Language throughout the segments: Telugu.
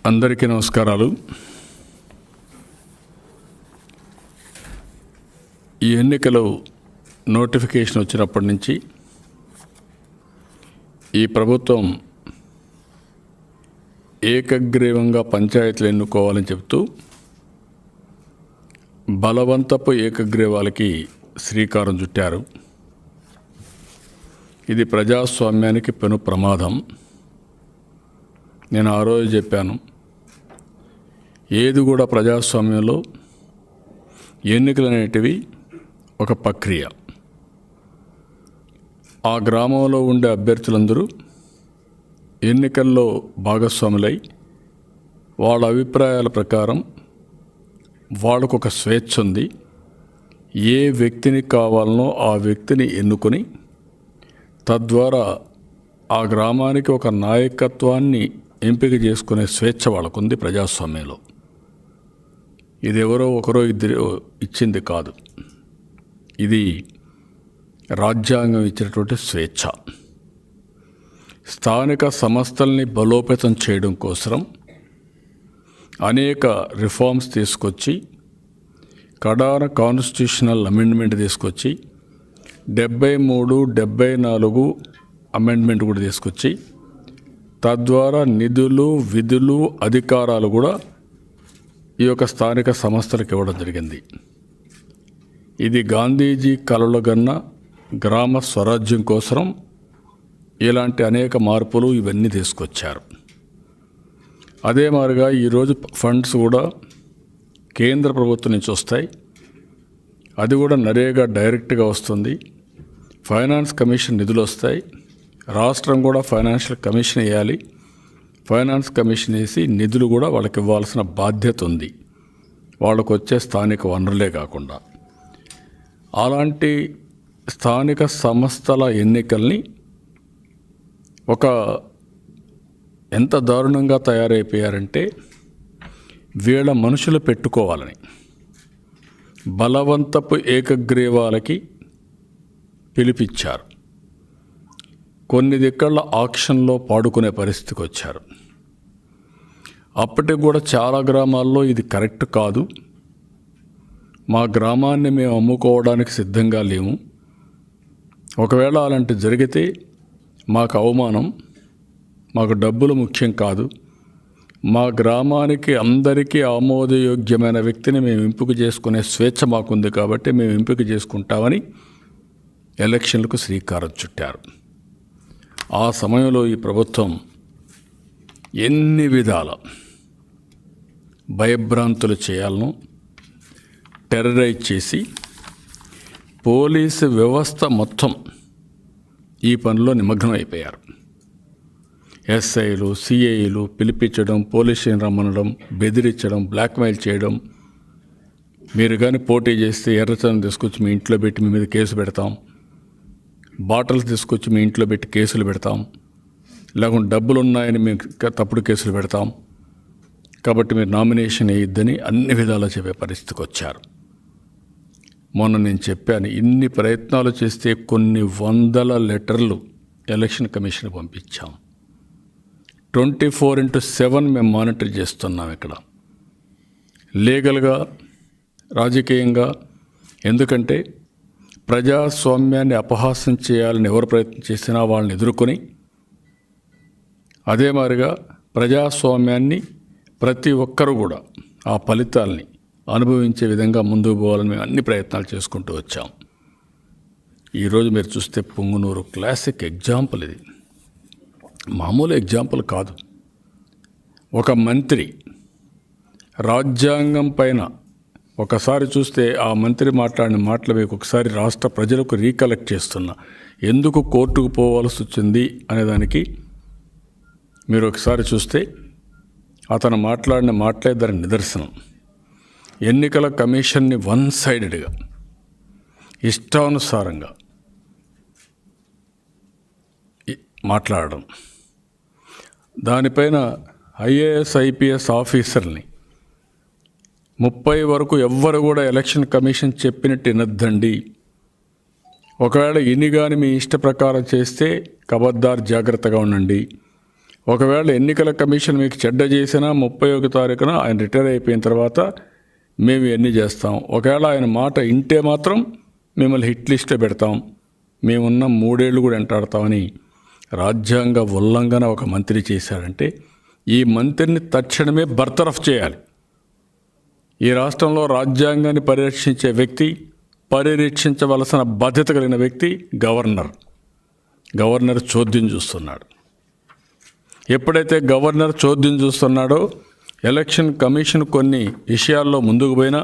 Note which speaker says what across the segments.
Speaker 1: అందరికీ నమస్కారాలు. ఈ ఎన్నికలు నోటిఫికేషన్ వచ్చినప్పటి నుంచి ఈ ప్రభుత్వం ఏకగ్రీవంగా పంచాయతీలు ఎన్నుకోవాలని చెబుతూ బలవంతపు ఏకగ్రీవాలకి శ్రీకారం చుట్టారు. ఇది ప్రజాస్వామ్యానికి పెను ప్రమాదం. నేను ఆ రోజు చెప్పాను, ఏది కూడా ప్రజాస్వామ్యంలో ఎన్నికలు అనేటివి ఒక ప్రక్రియ. ఆ గ్రామంలో ఉండే అభ్యర్థులందరూ ఎన్నికల్లో భాగస్వాములై వాళ్ళ అభిప్రాయాల ప్రకారం వాళ్ళకు ఒక స్వేచ్ఛ ఉంది. ఏ వ్యక్తిని కావాలనో ఆ వ్యక్తిని ఎన్నుకొని తద్వారా ఆ గ్రామానికి ఒక నాయకత్వాన్ని ఎంపిక చేసుకునే స్వేచ్ఛ వాళ్ళకుంది ప్రజాస్వామ్యంలో. ఇది ఎవరో ఒకరో ఇద్దరు ఇచ్చింది కాదు, ఇది రాజ్యాంగం ఇచ్చినటువంటి స్వేచ్ఛ. స్థానిక సంస్థల్ని బలోపేతం చేయడం కోసం అనేక రిఫార్మ్స్ తీసుకొచ్చి, కడాన కాన్స్టిట్యూషనల్ అమెండ్మెంట్ తీసుకొచ్చి 73, 74 అమెండ్మెంట్ కూడా తీసుకొచ్చి తద్వారా నిధులు, విధులు, అధికారాలు కూడా ఈ యొక్క స్థానిక సంస్థలకు ఇవ్వడం జరిగింది. ఇది గాంధీజీ కలలు గన్న గ్రామ స్వరాజ్యం కోసం ఇలాంటి అనేక మార్పులు ఇవన్నీ తీసుకొచ్చారు. అదే మాదిరిగా ఈరోజు ఫండ్స్ కూడా కేంద్ర ప్రభుత్వం నుంచి వస్తాయి. అది కూడా నరేగా డైరెక్ట్గా వస్తుంది. ఫైనాన్స్ కమిషన్ నిధులు వస్తాయి. రాష్ట్రం కూడా ఫైనాన్షియల్ కమిషన్ వేయాలి. ఫైనాన్స్ కమిషన్ వేసి నిధులు కూడా వాళ్ళకి ఇవ్వాల్సిన బాధ్యత ఉంది, వాళ్ళకు వచ్చే స్థానిక వనరులే కాకుండా. అలాంటి స్థానిక సంస్థల ఎన్నికల్ని ఒక ఎంత దారుణంగా తయారైపోయారంటే, వీళ్ళ మనుషులు పెట్టుకోవాలని బలవంతపు ఏకగ్రీవాలకి పిలిపించారు. కొన్ని దిక్కళ్ళ ఆక్షన్లో పాడుకునే పరిస్థితికి వచ్చారు. అప్పటికి కూడా చాలా గ్రామాల్లో ఇది కరెక్ట్ కాదు, మా గ్రామాన్ని మేము అమ్ముకోవడానికి సిద్ధంగా లేము, ఒకవేళ అలాంటి జరిగితే మాకు అవమానం, మాకు డబ్బులు ముఖ్యం కాదు, మా గ్రామానికి అందరికీ ఆమోదయోగ్యమైన వ్యక్తిని మేము ఎంపిక చేసుకునే స్వేచ్ఛ మాకుంది కాబట్టి మేము ఎంపిక చేసుకుంటామని ఎలక్షన్లకు శ్రీకారం చుట్టారు. ఆ సమయంలో ఈ ప్రభుత్వం ఎన్ని విధాల భయభ్రాంతులు చేయాలను టెర్రరైజ్ చేసి పోలీసు వ్యవస్థ మొత్తం ఈ పనిలో నిమగ్నం అయిపోయారు. ఎస్ఐలు, సిఐలు పిలిపించడం, పోలీస్ స్టేషన్ రమ్మనడం, బెదిరించడం, బ్లాక్మెయిల్ చేయడం. మీరు కానీ పోటీ చేస్తే ఎర్రచందనం తీసుకొచ్చి మీ ఇంట్లో పెట్టి మీ మీద కేసు పెడతాం, బాటిల్స్ తీసుకొచ్చి మీ ఇంట్లో పెట్టి కేసులు పెడతాం, లేకుంటే డబ్బులు ఉన్నాయని మేము తప్పుడు కేసులు పెడతాం, కాబట్టి మీరు నామినేషన్ వేయొద్దని అన్ని విధాలా చెప్పే పరిస్థితికి వచ్చారు. మొన్న నేను చెప్పాను, ఇన్ని ప్రయత్నాలు చేస్తే కొన్ని వందల లెటర్లు ఎలక్షన్ కమిషన్ పంపించాం. 24/7 మేము మానిటర్ చేస్తున్నాం ఇక్కడ లీగల్గా, రాజకీయంగా. ఎందుకంటే ప్రజాస్వామ్యాన్ని అపహాస్యం చేయాలని ఎవరు ప్రయత్నం చేసినా వాళ్ళని ఎదుర్కొని, అదే మాదిరిగా ప్రజాస్వామ్యాన్ని ప్రతి ఒక్కరూ కూడా ఆ ఫలితాలని అనుభవించే విధంగా ముందుకు పోవాలని మేము అన్ని ప్రయత్నాలు చేసుకుంటూ వచ్చాం. ఈరోజు మీరు చూస్తే పుంగనూరు క్లాసిక్ ఎగ్జాంపుల్. ఇది మామూలు ఎగ్జాంపుల్ కాదు. ఒక మంత్రి రాజ్యాంగం పైన ఒకసారి చూస్తే ఆ మంత్రి మాట్లాడిన మాటలు మీకు ఒకసారి రాష్ట్ర ప్రజలకు రీకలెక్ట్ చేస్తున్నా, ఎందుకు కోర్టుకు పోవాల్సి వచ్చింది అనేదానికి మీరు ఒకసారి చూస్తే అతను మాట్లాడిన మాటలే దాని నిదర్శనం. ఎన్నికల కమిషన్ని వన్ సైడెడ్గా ఇష్టానుసారంగా మాట్లాడడం, దానిపైన ఐఏఎస్, ఐపీఎస్ ఆఫీసర్ని 30 వరకు ఎవ్వరు కూడా ఎలక్షన్ కమిషన్ చెప్పినట్టు వినొద్దండి, ఒకవేళ ఇని కానీ మీ ఇష్ట ప్రకారం చేస్తే ఖబర్దార్ జాగ్రత్తగా ఉండండి, ఒకవేళ ఎన్నికల కమిషన్ మీకు చెడ్డ చేసినా 31 తారీఖున ఆయన రిటైర్ అయిపోయిన తర్వాత మేము ఎన్ని చేస్తాం. ఒకవేళ ఆయన మాట ఇంటే మాత్రం మిమ్మల్ని హిట్ లిస్ట్లో పెడతాం, మేమున్న 3 ఏళ్ళు కూడా వెంటాడతామని రాజ్యాంగ ఉల్లంఘన ఒక మంత్రి చేశాడంటే ఈ మంత్రిని తక్షణమే బర్తరఫ్ చేయాలి. ఈ రాష్ట్రంలో రాజ్యాంగాన్ని పరిరక్షించవలసిన బాధ్యత కలిగిన వ్యక్తి గవర్నర్ చోద్యం చూస్తున్నాడు. ఎప్పుడైతే గవర్నర్ చోద్యం చూస్తున్నాడో ఎలక్షన్ కమిషన్ కొన్ని విషయాల్లో ముందుకు పోయినా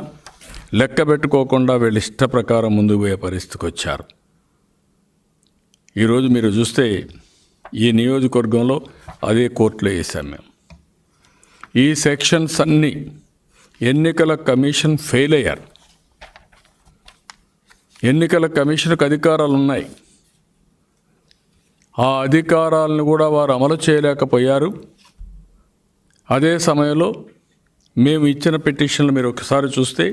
Speaker 1: లెక్క పెట్టుకోకుండా వీళ్ళ ఇష్ట ప్రకారం ముందుకు పోయే పరిస్థితికి వచ్చారు. ఈరోజు మీరు చూస్తే ఈ నియోజకవర్గంలో అదే కోర్టులో వేసాం మేము. ఈ సెక్షన్స్ అన్నీ ఎన్నికల కమిషన్ ఫెయిల్ అయ్యారు. ఎన్నికల కమిషన్కు అధికారాలు ఉన్నాయి, ఆ అధికారాలను కూడా వారు అమలు చేయలేకపోయారు. అదే సమయంలో మేము ఇచ్చిన పిటిషన్లు మీరు ఒకసారి చూస్తే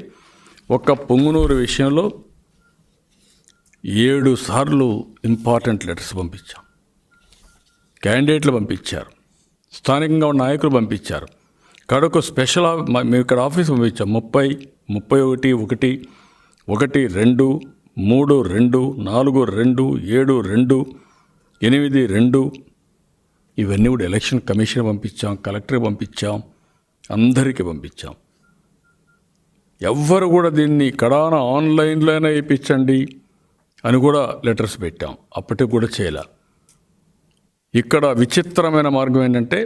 Speaker 1: ఒక్క పొంగునూరు విషయంలో 7 సార్లు ఇంపార్టెంట్ లెటర్స్ పంపించాం. క్యాండిడేట్లు పంపించారు, స్థానికంగా ఉన్న నాయకులు పంపించారు. కడకు స్పెషల్ మేము ఇక్కడ ఆఫీస్ పంపించాం. 30, 31, 1, 1, 2, 3, 2, 4, 2, 7, 2, 8, 2 ఇవన్నీ కూడా ఎలక్షన్ కమిషన్ పంపించాం, కలెక్టర్ పంపించాం, అందరికీ పంపించాం. ఎవ్వరు కూడా దీన్ని కడాన ఆన్లైన్లోనే వేయించండి అని కూడా లెటర్స్ పెట్టాం, అప్పటికి కూడా చేయలే. ఇక్కడ విచిత్రమైన మార్గం ఏంటంటే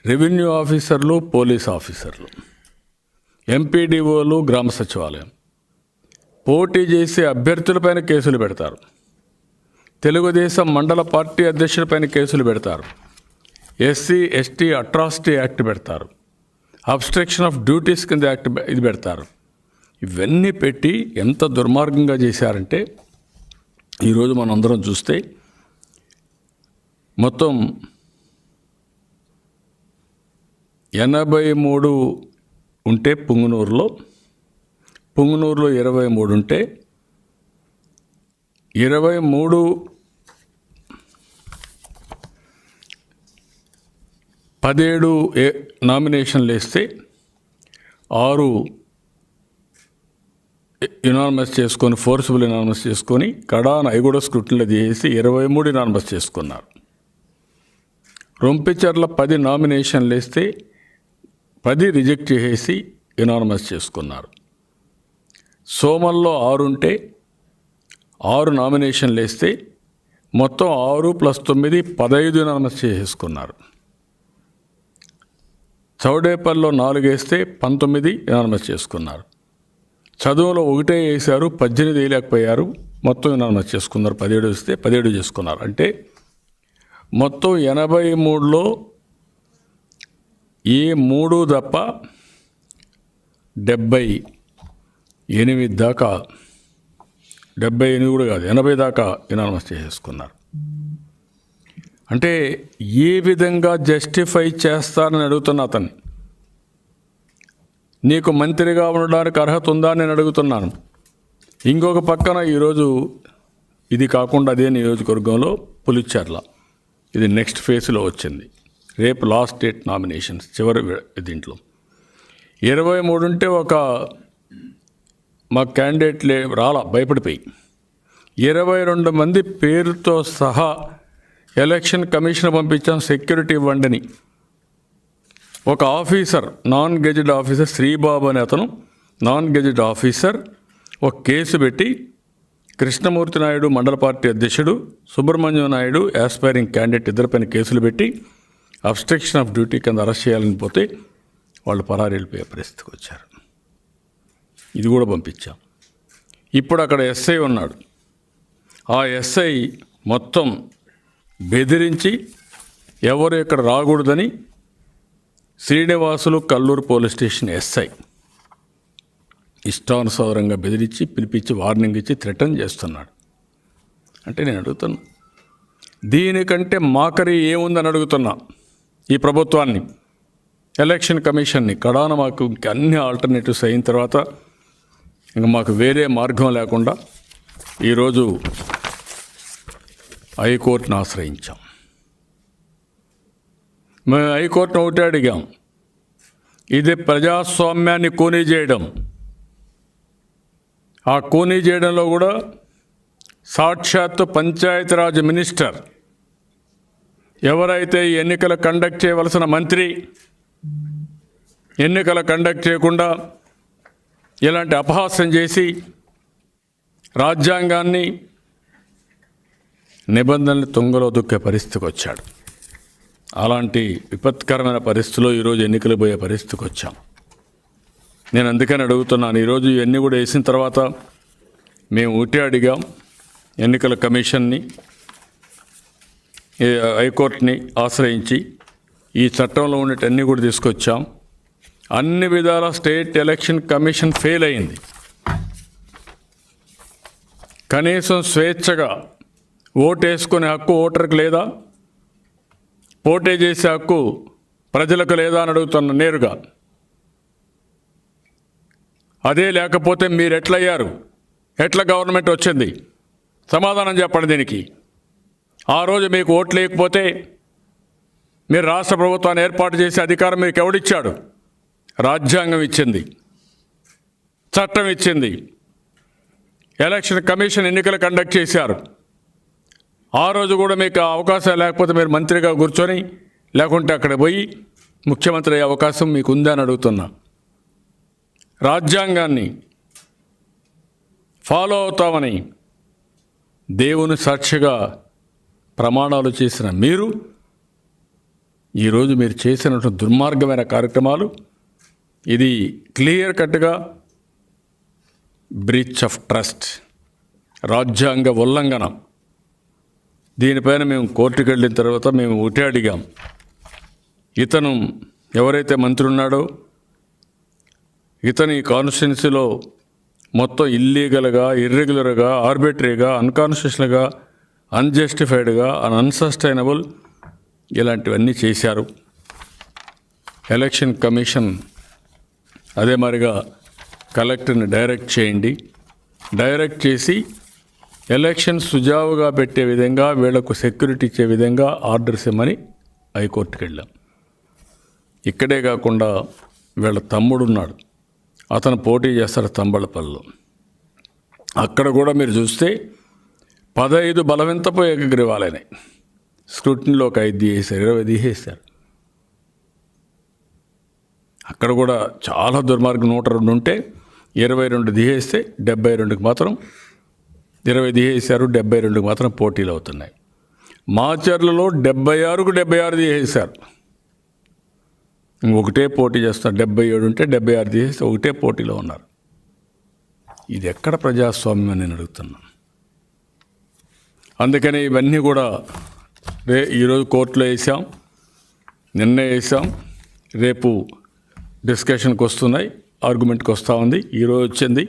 Speaker 1: రెవెన్యూ ఆఫీసర్లు, పోలీస్ ఆఫీసర్లు, ఎంపీడీఓలు, గ్రామ సచివాలయం పోటీ చేసే అభ్యర్థులపైన కేసులు పెడతారు. తెలుగుదేశం మండల పార్టీ అధ్యక్షులపైన కేసులు పెడతారు. ఎస్సీ ఎస్టీ అట్రాసిటీ యాక్ట్ పెడతారు. అబ్స్ట్రక్షన్ ఆఫ్ డ్యూటీస్ కింద యాక్ట్ ఇది పెడతారు. ఇవన్నీ పెట్టి ఎంత దుర్మార్గంగా చేశారంటే ఈరోజు మనం అందరం చూస్తే మొత్తం 83 ఉంటే పుంగనూరులో 23 ఉంటే 23 17 నామినేషన్లు వేస్తే 6 యునానిమస్ చేసుకొని ఫోర్సిబుల్ యునానిమస్ చేసుకొని కడాన అవి కూడా స్క్రూటినీలో చేసి 23 యునానిమస్ చేసుకున్నారు. రొంపిచర్ల 10 నామినేషన్లు వేస్తే 10 రిజెక్ట్ చేసేసి యునానిమస్ చేసుకున్నారు. సోమల్లో 6 ఉంటే 6 నామినేషన్లు వేస్తే మొత్తం 6 + 9 15 యునానిమస్ చేసేసుకున్నారు. చౌడేపల్లిలో 4 వేస్తే 19 యునానిమస్ చేసుకున్నారు. చదువులో 1 వేశారు, 18 వేయలేకపోయారు, మొత్తం యునానిమస్ చేసుకున్నారు. 17 వేస్తే 17 చేసుకున్నారు. అంటే మొత్తం 83లో ఏ 3 తప్ప 78 దాకా, 78 కూడా కాదు 80 దాకా యునానిమస్ చేసేసుకున్నారు. అంటే ఏ విధంగా జస్టిఫై చేస్తారని అడుగుతున్నా అతన్ని. నీకు మంత్రిగా ఉండడానికి అర్హత ఉందా అని నేను అడుగుతున్నాను. ఇంకొక పక్కన ఈరోజు ఇది కాకుండా అదే నియోజకవర్గంలో పులిచెర్ల, ఇది నెక్స్ట్ ఫేజ్లో వచ్చింది. రేపు లాస్ట్ డేట్ నామినేషన్స్ చివరి దీంట్లో 23 ఉంటే ఒక మా క్యాండిడేట్లే భయపడిపోయి 22 మంది పేరుతో సహా ఎలక్షన్ కమిషన్ పంపించాం సెక్యూరిటీ ఇవ్వండిని. ఒక ఆఫీసర్, నాన్ గెజెడ్ ఆఫీసర్ శ్రీబాబు అనే అతను నాన్ గెజెడ్ ఆఫీసర్ ఒక కేసు పెట్టి కృష్ణమూర్తి నాయుడు మండల పార్టీ అధ్యక్షుడు, సుబ్రహ్మణ్యం నాయుడు యాస్పైరింగ్ క్యాండిడేట్ ఇద్దరిపైన కేసులు పెట్టి అబ్స్ట్రక్షన్ ఆఫ్ డ్యూటీ కింద అరెస్ట్ చేయాలని పోతే వాళ్ళు పరారీ వెళ్ళిపోయే పరిస్థితికి వచ్చారు. ఇది కూడా పంపించాం. ఇప్పుడు అక్కడ ఎస్ఐ ఉన్నాడు. ఆ ఎస్ఐ మొత్తం బెదిరించి ఎవరు ఇక్కడ రాకూడదని Srinivasulu Kalluru police station SI ఇష్టానుసారంగా బెదిరించి పిలిపించి వార్నింగ్ ఇచ్చి థ్రెటన్ చేస్తున్నాడు. అంటే నేను అడుగుతున్నా, దీనికంటే మాకరీ ఏముందని అడుగుతున్నా ఈ ప్రభుత్వాన్ని, ఎలక్షన్ కమిషన్ని. కడాన మాకు ఇంకా అన్ని ఆల్టర్నేటివ్స్ అయిన తర్వాత ఇంకా మాకు వేరే మార్గం లేకుండా ఈరోజు హైకోర్టును ఆశ్రయించాం. మేము హైకోర్టును ఒకటే అడిగాం, ఇది ప్రజాస్వామ్యాన్ని కూనీ చేయడం. ఆ కూనీ చేయడంలో కూడా సాక్షాత్తు పంచాయతీరాజ్ మినిస్టర్, ఎవరైతే ఈ ఎన్నికలు కండక్ట్ చేయవలసిన మంత్రి, ఎన్నికలు కండక్ట్ చేయకుండా ఇలాంటి అపహాస్యం చేసి రాజ్యాంగాన్ని, నిబంధనలు తుంగలో దొక్కే పరిస్థితికి వచ్చాడు. అలాంటి విపత్కరమైన పరిస్థితిలో ఈరోజు ఎన్నికలు పోయే పరిస్థితికి వచ్చాం. నేను అందుకని అడుగుతున్నాను, ఈరోజు ఇవన్నీ కూడా వేసిన తర్వాత మేము ఒకటే అడిగాం, ఎన్నికల కమిషన్ని, హైకోర్టుని ఆశ్రయించి ఈ చట్టంలో ఉండేటన్నీ కూడా తీసుకొచ్చాం. అన్ని విధాల స్టేట్ ఎలక్షన్ కమిషన్ ఫెయిల్ అయింది. కనీసం స్వేచ్ఛగా ఓటేసుకునే హక్కు ఓటర్కి లేదా? పోటీ చేసే హక్కు ప్రజలకు లేదా అని అడుగుతున్నా నేరుగా. అదే లేకపోతే మీరు ఎట్లయ్యారు? ఎట్లా గవర్నమెంట్ వచ్చింది? సమాధానం చెప్పండి దీనికి. ఆ రోజు మీకు ఓట్లు లేకపోతే మీరు రాష్ట్ర ప్రభుత్వాన్ని ఏర్పాటు చేసే అధికారం మీకు ఎవడిచ్చాడు? రాజ్యాంగం ఇచ్చింది, చట్టం ఇచ్చింది. ఎలక్షన్ కమిషన్ ఎన్నికలు కండక్ట్ చేశారు. ఆ రోజు కూడా మీకు అవకాశం లేకపోతే మీరు మంత్రిగా కూర్చొని, లేకుంటే అక్కడ పోయి ముఖ్యమంత్రి అయ్యే అవకాశం మీకు ఉందని అడుగుతున్నా. రాజ్యాంగాన్ని ఫాలో అవుతామని దేవుని సాక్షిగా ప్రమాణాలు చేసిన మీరు ఈరోజు మీరు చేసినటువంటి దుర్మార్గమైన కార్యక్రమాలు, ఇది క్లియర్ కట్గా బ్రీచ్ ఆఫ్ ట్రస్ట్, రాజ్యాంగ ఉల్లంఘన. దీనిపైన మేము కోర్టుకు వెళ్ళిన తర్వాత మేము ఒకటే అడిగాం, ఇతను ఎవరైతే మంత్రి ఉన్నాడో ఇతని కాన్స్టిట్యున్సీలో మొత్తం ఇల్లీగల్గా, ఇర్రెగ్యులర్గా, ఆర్బిటరీగా, అన్కాన్స్టిట్యూషనల్గా, అన్జస్టిఫైడ్గా, అన్సస్టైనబుల్ ఇలాంటివన్నీ చేశారు. ఎలక్షన్ కమిషన్ అదే మరిగా కలెక్టర్ని డైరెక్ట్ చేయండి, డైరెక్ట్ చేసి ఎలక్షన్ సుజావుగా పెట్టే విధంగా, వీళ్లకు సెక్యూరిటీ ఇచ్చే విధంగా ఆర్డర్స్ ఇమ్మని హైకోర్టుకి వెళ్ళాం. ఇక్కడే కాకుండా వీళ్ళ తమ్ముడున్నాడు, అతను పోటీ చేస్తారు తంబళపల్లిలో. అక్కడ కూడా మీరు చూస్తే 15 బలవంతపు ఏకగ్రీవాలనే స్క్రూటినీలో ఒక 5 తీసేశారు, 20 తీసేశారు. అక్కడ కూడా చాలా దుర్మార్గం. 102 ఉంటే 22 తీసేస్తే 72కి మాత్రం 20 తీసేశారు, 72కి మాత్రం పోటీలు అవుతున్నాయి. మాచర్లలో 76కు 76 తీసేశారు. ఒకటే పోటీ చేస్తున్నారు. 77 ఉంటే 76 తీసేస్తే ఒకటే పోటీలో ఉన్నారు. ఇది ఎక్కడ ప్రజాస్వామ్యం అని నేను అడుగుతున్నాను. అందుకని ఇవన్నీ కూడా ఈరోజు కోర్టులో వేసాం, నిన్న వేసాం, రేపు డిస్కషన్కి వస్తున్నాయి, ఆర్గ్యుమెంట్కి వస్తూ ఉంది. ఈరోజు వచ్చింది.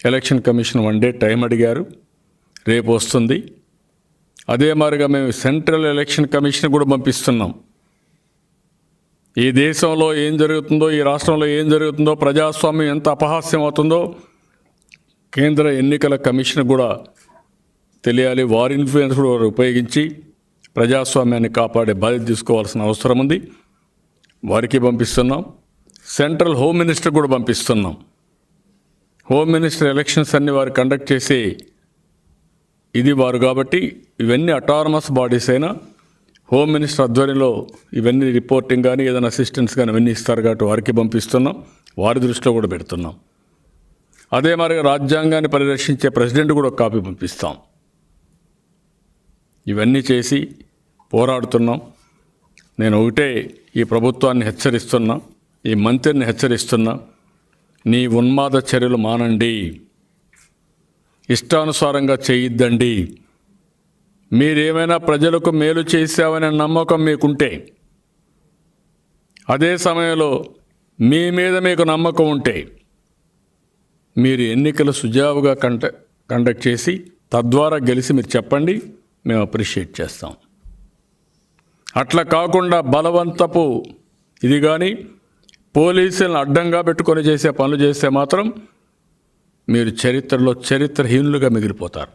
Speaker 1: ఎలక్షన్ కమిషన్ 1 డే టైం అడిగారు, రేపు వస్తుంది. అదే మాదిరిగా మేము సెంట్రల్ ఎలక్షన్ కమిషన్ కూడా పంపిస్తున్నాం. ఈ దేశంలో ఏం జరుగుతుందో, ఈ రాష్ట్రంలో ఏం జరుగుతుందో, ప్రజాస్వామ్యం ఎంత అపహాస్యం అవుతుందో కేంద్ర ఎన్నికల కమిషన్ కూడా తెలియాలి. వారి ఇన్ఫ్లుయెన్స్ కూడా ఉపయోగించి ప్రజాస్వామ్యాన్ని కాపాడే బాధ్యత తీసుకోవాల్సిన అవసరం ఉంది. వారికి పంపిస్తున్నాం. సెంట్రల్ హోమ్ మినిస్టర్ కూడా పంపిస్తున్నాం. హోమ్ మినిస్టర్ ఎలక్షన్స్ అన్ని వారు కండక్ట్ చేసి ఇది వారు కాబట్టి ఇవన్నీ అటానమస్ బాడీస్ అయినా హోమ్ మినిస్టర్ ఆధ్వర్యంలో ఇవన్నీ రిపోర్టింగ్ కానీ ఏదైనా అసిస్టెన్స్ కానీ ఇవన్నీ ఇస్తారు కాబట్టి వారికి పంపిస్తున్నాం. వారి దృష్టిలో కూడా పెడుతున్నాం. అదే మరి రాజ్యాంగాన్ని పరిరక్షించే ప్రెసిడెంట్ కూడా ఒక కాపీ పంపిస్తాం. ఇవన్నీ చేసి పోరాడుతున్నాం. నేను ఒకటే ఈ ప్రభుత్వాన్ని హెచ్చరిస్తున్నా, ఈ మంత్రిని హెచ్చరిస్తున్నా, నీ ఉన్మాద చర్యలు మానండి, ఇష్టానుసారంగా చేయొద్దండి. మీరేమైనా ప్రజలకు మేలు చేశావనే నమ్మకం మీకుంటే, అదే సమయంలో మీ మీద మీకు నమ్మకం ఉంటే మీరు ఎన్నికలు సుజావుగా కండక్ట్ చేసి తద్వారా గెలిచి మీరు చెప్పండి, మేము అప్రిషియేట్ చేస్తాం. అట్లా కాకుండా బలవంతపు ఇది కానీ పోలీసులను అడ్డంగా పెట్టుకొని చేసే పనులు చేస్తే మాత్రం మీరు చరిత్రలో చరిత్రహీనులుగా మిగిలిపోతారు.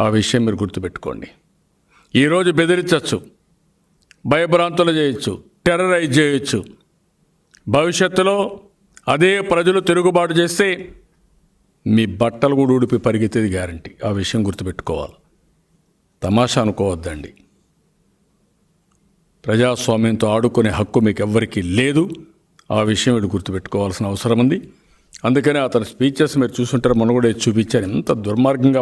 Speaker 1: ఆ విషయం మీరు గుర్తుపెట్టుకోండి. ఈరోజు బెదిరించవచ్చు, భయభ్రాంతులు చేయొచ్చు, టెర్రరైజ్ చేయొచ్చు. భవిష్యత్తులో అదే ప్రజలు తిరుగుబాటు చేస్తే మీ బట్టలు కూడా ఊడిపి పరిగెత్తేది గ్యారంటీ. ఆ విషయం గుర్తుపెట్టుకోవాలి. తమాషా అనుకోవద్దండి. ప్రజాస్వామ్యంతో ఆడుకునే హక్కు మీకు ఎవ్వరికీ లేదు. ఆ విషయం వీడు గుర్తుపెట్టుకోవాల్సిన అవసరం ఉంది. అందుకనే అతని స్పీచెస్ మీరు చూసుంటారు, మొన్న కూడా చూపించారు. ఎంత దుర్మార్గంగా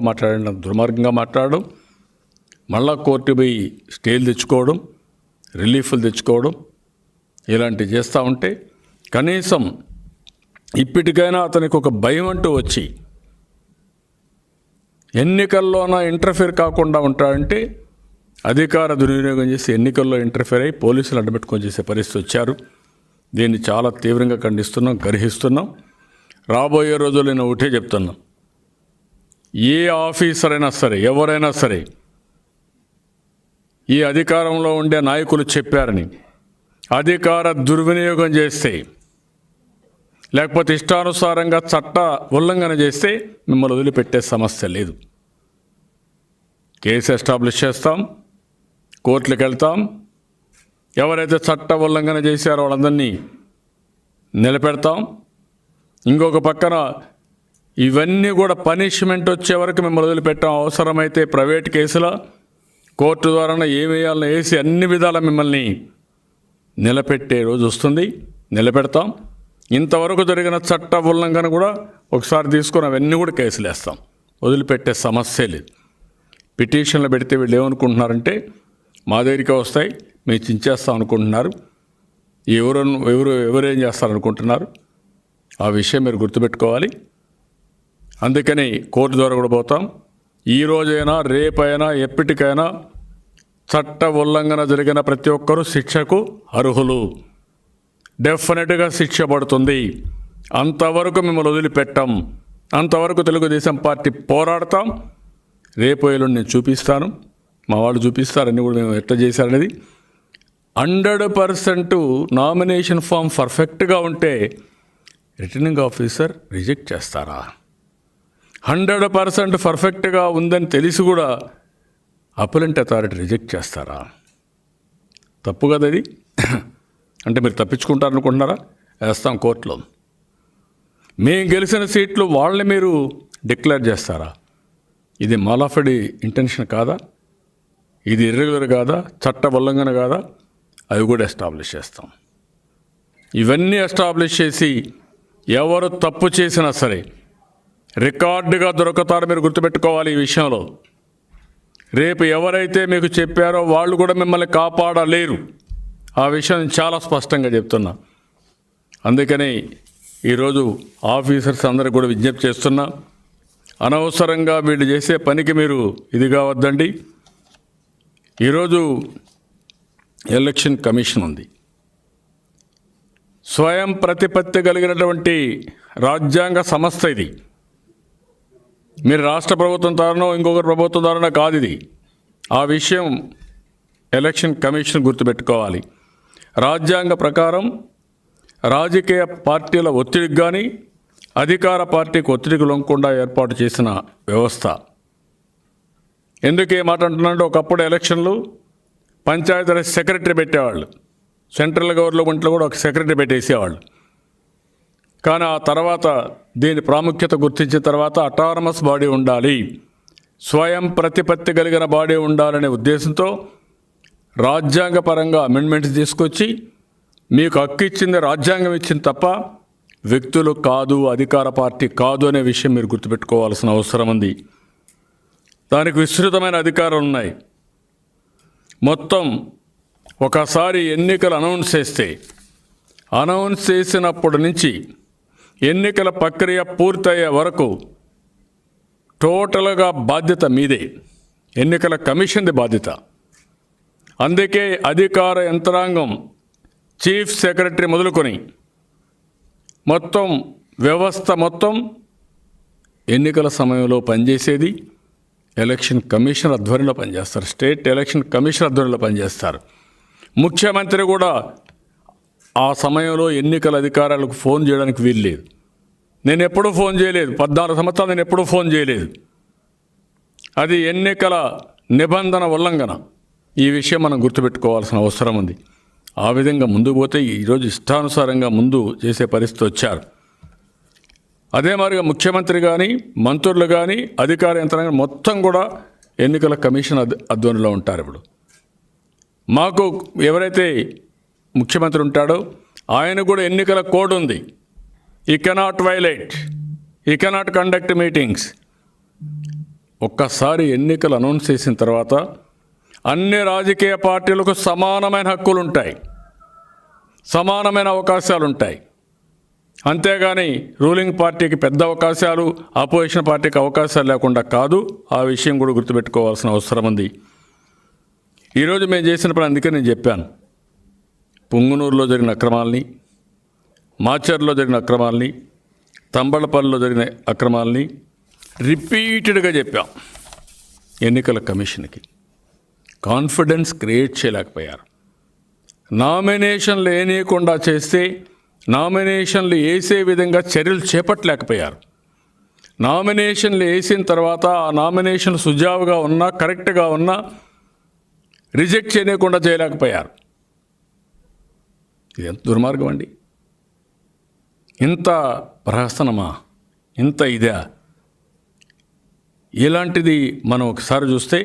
Speaker 1: మాట్లాడడం, మళ్ళా కోర్టు పోయి స్టేలు తెచ్చుకోవడం, రిలీఫ్లు తెచ్చుకోవడం, ఇలాంటివి చేస్తూ ఉంటే కనీసం ఇప్పటికైనా అతనికి ఒక భయం అంటూ వచ్చి ఎన్నికల్లోన ఇంటర్ఫేర్ కాకుండా ఉంటాడంటే అధికార దుర్వినియోగం చేసి ఎన్నికల్లో ఇంటర్ఫేర్ అయ్యి పోలీసులు అడ్డబెట్టుకొని చేసే పరిస్థితి వచ్చారు. దీన్ని చాలా తీవ్రంగా ఖండిస్తున్నాం, గర్హిస్తున్నాం. రాబోయే రోజుల్లో నేను ఒకటే చెప్తున్నాం, ఏ ఆఫీసర్ అయినా సరే, ఎవరైనా సరే ఈ అధికారంలో ఉండే నాయకులు చెప్పారని అధికార దుర్వినియోగం చేస్తే, లేకపోతే ఇష్టానుసారంగా చట్ట ఉల్లంఘన చేస్తే మిమ్మల్ని వదిలిపెట్టే సమస్య లేదు. కేసు ఎస్టాబ్లిష్ చేస్తాం, కోర్టులకు వెళ్తాం. ఎవరైతే చట్ట ఉల్లంఘన చేశారో వాళ్ళందరినీ నిలబెడతాం. ఇంకొక పక్కన ఇవన్నీ కూడా పనిష్మెంట్ వచ్చే వరకు మిమ్మల్ని వదిలిపెట్టాం. అవసరమైతే ప్రైవేట్ కేసుల కోర్టు ద్వారా ఏం వేయాలని వేసి అన్ని విధాల మిమ్మల్ని నిలబెట్టే రోజు వస్తుంది, నిలబెడతాం. ఇంతవరకు జరిగిన చట్ట ఉల్లంఘన కూడా ఒకసారి తీసుకొని అవన్నీ కూడా కేసులు వేస్తాం. వదిలిపెట్టే సమస్య లేదు. పిటిషన్లు పెడితే వీళ్ళు ఏమనుకుంటున్నారంటే మా దగ్గరికి వస్తాయి, మేము చించేస్తాం అనుకుంటున్నారు. ఎవరేం చేస్తారనుకుంటున్నారు. ఆ విషయం మీరు గుర్తుపెట్టుకోవాలి. అందుకని కోర్టు ద్వారా కూడా పోతాం. ఈరోజైనా రేపైనా ఎప్పటికైనా చట్ట ఉల్లంఘన జరిగిన ప్రతి ఒక్కరూ శిక్షకు అర్హులు. డెఫినెట్గా శిక్ష పడుతుంది. అంతవరకు మిమ్మల్ని వదిలిపెట్టాం. అంతవరకు తెలుగుదేశం పార్టీ పోరాడతాం. రేపు ఎల్లుండి నేను చూపిస్తాను, మా వాళ్ళు చూపిస్తారని కూడా మేము ఎట్లా చేశారనేది. 100% నామినేషన్ ఫామ్ పర్ఫెక్ట్గా ఉంటే రిటర్నింగ్ ఆఫీసర్ రిజెక్ట్ చేస్తారా? 100% పర్ఫెక్ట్గా ఉందని తెలిసి కూడా అప్పలెంట్ అథారిటీ రిజెక్ట్ చేస్తారా? తప్పు కదా ఇది. అంటే మీరు తప్పించుకుంటారనుకుంటున్నారా? వేస్తాం కోర్టులో. మేము గెలిచిన సీట్లు వాళ్ళని మీరు డిక్లేర్ చేస్తారా? ఇది మాలాఫెడి ఇంటెన్షన్ కాదా? ఇది ఇర్రెగ్యులర్ కాదా? చట్ట ఉల్లంఘన కాదా? అవి కూడా ఎస్టాబ్లిష్ చేస్తాం. ఇవన్నీ ఎస్టాబ్లిష్ చేసి ఎవరు తప్పు చేసినా సరే రికార్డుగా దొరుకుతారో మీరు గుర్తుపెట్టుకోవాలి. ఈ విషయంలో రేపు ఎవరైతే మీకు చెప్పారో వాళ్ళు కూడా మిమ్మల్ని కాపాడలేరు. ఆ విషయం నేను చాలా స్పష్టంగా చెప్తున్నా. అందుకని ఈరోజు ఆఫీసర్స్ అందరికి కూడా విజ్ఞప్తి చేస్తున్నా, అనవసరంగా వీళ్ళు చేసే పనికి మీరు ఇది కావద్దండి. ఈరోజు ఎలక్షన్ కమిషన్ ఉంది. స్వయం ప్రతిపత్తి కలిగినటువంటి రాజ్యాంగ సంస్థ ఇది. మీరు రాష్ట్ర ప్రభుత్వం ద్వారానో ఇంకొకరి ప్రభుత్వం ద్వారానో కాదు ఇది. ఆ విషయం ఎలక్షన్ కమిషన్ గుర్తుపెట్టుకోవాలి. రాజ్యాంగ ప్రకారం రాజకీయ పార్టీల ఒత్తిడికి కానీ అధికార పార్టీకి ఒత్తిడికి లొంగకుండా ఏర్పాటు చేసిన వ్యవస్థ. ఎందుకు ఏ మాట అంటున్నారంటే, ఒకప్పుడు ఎలక్షన్లు పంచాయతీరాజ్ సెక్రటరీ పెట్టేవాళ్ళు, సెంట్రల్ గవర్నమెంట్లో కూడా ఒక సెక్రటరీ పెట్టేసేవాళ్ళు. కానీ ఆ తర్వాత దీని ప్రాముఖ్యత గుర్తించిన తర్వాత అటానమస్ బాడీ ఉండాలి, స్వయం ప్రతిపత్తి కలిగిన బాడీ ఉండాలనే ఉద్దేశంతో రాజ్యాంగపరంగా అమెండ్మెంట్స్ తీసుకొచ్చి మీకు హక్కు ఇచ్చింది రాజ్యాంగం ఇచ్చింది తప్ప వ్యక్తులు కాదు, అధికార పార్టీ కాదు అనే విషయం మీరు గుర్తుపెట్టుకోవాల్సిన అవసరం ఉంది. దానికి విస్తృతమైన అధికారాలు ఉన్నాయి. మొత్తం ఒకసారి ఎన్నికలు అనౌన్స్ చేసినప్పటి నుంచి ఎన్నికల ప్రక్రియ పూర్తయ్యే వరకు టోటల్గా బాధ్యత మీదే. ఎన్నికల కమిషన్ది బాధ్యత. అందుకే అధికార యంత్రాంగం చీఫ్ సెక్రటరీ మొదలుకొని మొత్తం వ్యవస్థ మొత్తం ఎన్నికల సమయంలో పనిచేసేది ఎలక్షన్ కమిషన్ ఆధ్వర్యంలో పనిచేస్తారు. స్టేట్ ఎలక్షన్ కమిషన్ ఆధ్వర్యంలో పనిచేస్తారు. ముఖ్యమంత్రి కూడా ఆ సమయంలో ఎన్నికల అధికారులకు ఫోన్ చేయడానికి వీలు లేదు. నేను ఎప్పుడూ ఫోన్ చేయలేదు, 14 సంవత్సరాలు నేను ఎప్పుడూ ఫోన్ చేయలేదు. అది ఎన్నికల నిబంధన ఉల్లంఘన. ఈ విషయం మనం గుర్తుపెట్టుకోవాల్సిన అవసరం ఉంది. ఆ విధంగా ముందుకు పోతే ఈరోజు ఇష్టానుసారంగా ముందు చేసే పరిస్థితి వచ్చారు. అదే మాదిరిగా ముఖ్యమంత్రి కానీ, మంత్రులు కానీ, అధికార యంత్రాంగం మొత్తం కూడా ఎన్నికల కమిషన్ అధ్వర్యంలో ఉంటారు. ఇప్పుడు మాకు ఎవరైతే ముఖ్యమంత్రి ఉంటాడో ఆయన కూడా ఎన్నికల కోడ్ ఉంది. ఈ కెనాట్ వైలేట్, ఈ కెనాట్ కండక్ట్ మీటింగ్స్. ఒక్కసారి ఎన్నికలు అనౌన్స్ చేసిన తర్వాత అన్ని రాజకీయ పార్టీలకు సమానమైన హక్కులు ఉంటాయి, సమానమైన అవకాశాలు ఉంటాయి. అంతేగాని రూలింగ్ పార్టీకి పెద్ద అవకాశాలు, అపోజిషన్ పార్టీకి అవకాశాలు లేకుండా కాదు. ఆ విషయం కూడా గుర్తుపెట్టుకోవాల్సిన అవసరం ఉంది. ఈరోజు మేము చేసిన పని అందుకే నేను చెప్పాను. పుంగనూరులో జరిగిన అక్రమాలని, మాచర్లో జరిగిన అక్రమాలని, తంబళపల్లిలో జరిగిన అక్రమాలని రిపీటెడ్గా చెప్పాం. ఎన్నికల కమిషన్కి కాన్ఫిడెన్స్ క్రియేట్ చేయలేకపోయారు. నామినేషన్లు వేయకుండా చేస్తే నామినేషన్లు వేసే విధంగా చర్యలు చేపట్టలేకపోయారు. నామినేషన్లు వేసిన తర్వాత ఆ నామినేషన్లు సుజావుగా ఉన్నా, కరెక్ట్గా ఉన్నా రిజెక్ట్ చేయకుండా చేయలేకపోయారు. ఇది ఎంత దుర్మార్గం అండి! ఇంత ప్రహసనమా, ఇంత ఇదా? ఇలాంటిది మనం ఒకసారి చూస్తే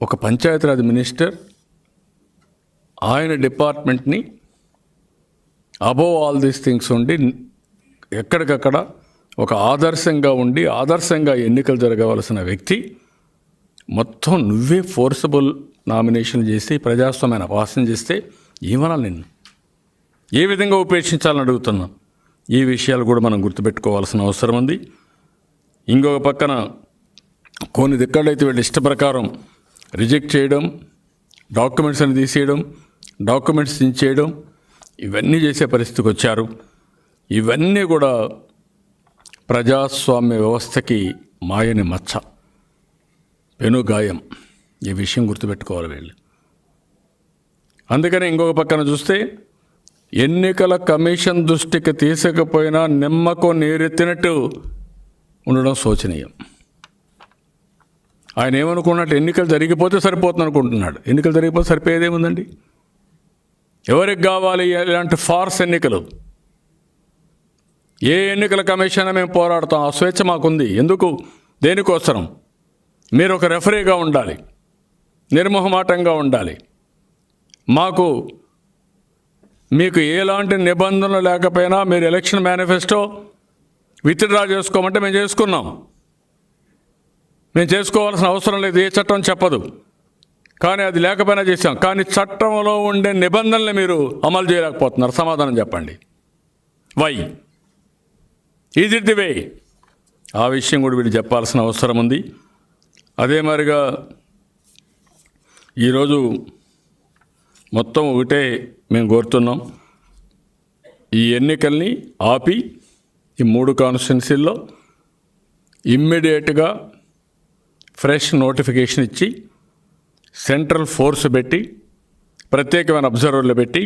Speaker 1: ఒక పంచాయతీరాజ్ మినిస్టర్ ఆయన డిపార్ట్మెంట్ని అబోవ్ ఆల్ దీస్ థింగ్స్ ఉండి ఎక్కడికక్కడ ఒక ఆదర్శంగా ఉండి ఆదర్శంగా ఎన్నికలు జరగవలసిన వ్యక్తి మొత్తం నువ్వే ఫోర్సబుల్ నామినేషన్ చేసి ప్రజాస్వామ్యాన్ని అపహాస్యం చేస్తే ఏమనాలి? నిన్ను ఏ విధంగా ఉపేక్షించాలని అడుగుతున్నాం. ఈ విషయాలు కూడా మనం గుర్తుపెట్టుకోవాల్సిన అవసరం ఉంది. ఇంకొక పక్కన కొన్ని దిక్కడైతే వీళ్ళ ఇష్ట ప్రకారం రిజెక్ట్ చేయడం, డాక్యుమెంట్స్ అని తీసేయడం, డాక్యుమెంట్స్ దించేయడం, ఇవన్నీ చేసే పరిస్థితికి వచ్చారు. ఇవన్నీ కూడా ప్రజాస్వామ్య వ్యవస్థకి మాయని మచ్చ, పెనుగాయం. ఈ విషయం గుర్తుపెట్టుకోవాలి వీళ్ళు. అందుకని ఇంకొక పక్కన చూస్తే ఎన్నికల కమిషన్ దృష్టికి తీసుకపోయినా నిమ్మకం నీరెత్తినట్టు ఉండడం శోచనీయం. ఆయన ఏమనుకున్నట్టు ఎన్నికలు జరిగిపోతే సరిపోతుంది అనుకుంటున్నాడు. ఎన్నికలు జరిగిపోతే సరిపోయేదేముందండి? ఎవరికి కావాలి ఇలాంటి ఫార్స్ ఎన్నికలు? ఏ ఎన్నికల కమిషన్ మేము పోరాడతాం, ఆ స్వేచ్ఛ మాకుంది. ఎందుకు? దేనికోసం? మీరు ఒక రెఫరీగా ఉండాలి, నిర్మోహమాటంగా ఉండాలి. మీకు ఎలాంటి నిబంధనలు లేకపోయినా మీరు ఎలక్షన్ మేనిఫెస్టో విత్డ్రా చేసుకోమంటే మేము చేసుకున్నాం. మేము చేసుకోవాల్సిన అవసరం లేదు, ఏ చట్టం చెప్పదు. కానీ అది లేకపోయినా చేశాం. కానీ చట్టంలో ఉండే నిబంధనలు మీరు అమలు చేయలేకపోతున్నారు. సమాధానం చెప్పండి. Why? Is it the way? ఆ విషయం కూడా వీళ్ళు చెప్పాల్సిన అవసరం ఉంది. అదే మరిగా ఈరోజు మొత్తం ఒకటే మేము కోరుతున్నాం, ఈ ఎన్నికల్ని ఆపి ఈ 3 కాన్స్టిట్యున్సీల్లో ఇమ్మీడియట్గా ఫ్రెష్ నోటిఫికేషన్ ఇచ్చి సెంట్రల్ ఫోర్స్ పెట్టి ప్రత్యేకమైన అబ్జర్వర్లు పెట్టి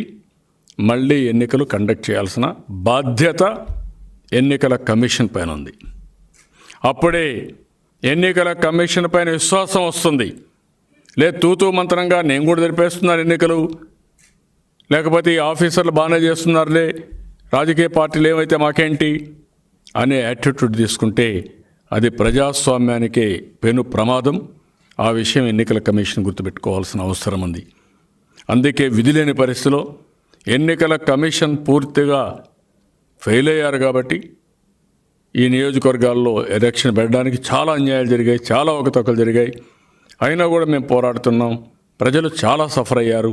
Speaker 1: మళ్ళీ ఎన్నికలు కండక్ట్ చేయాల్సిన బాధ్యత ఎన్నికల కమిషన్ పైన ఉంది. అప్పుడే ఎన్నికల కమిషన్ పైన విశ్వాసం వస్తుంది. లేదు తూతూ మంత్రంగా నేను కూడా జరిపేస్తున్నారు ఎన్నికలు, లేకపోతే ఈ ఆఫీసర్లు బాగానే చేస్తున్నారులే, రాజకీయ పార్టీలు ఏమైతే మాకేంటి అనే యాటిట్యూడ్ తీసుకుంటే అది ప్రజాస్వామ్యానికే పెను ప్రమాదం. ఆ విషయం ఎన్నికల కమిషన్ గుర్తుపెట్టుకోవాల్సిన అవసరం ఉంది. అందుకే విధిలేని పరిస్థితిలో ఎన్నికల కమిషన్ పూర్తిగా ఫెయిల్ అయ్యారు. కాబట్టి ఈ నియోజకవర్గాల్లో ఎలక్షన్ పెట్టడానికి చాలా అన్యాయాలు జరిగాయి, చాలా అవకతవకలు జరిగాయి. అయినా కూడా మేము పోరాడుతున్నాం. ప్రజలు చాలా సఫర్ అయ్యారు.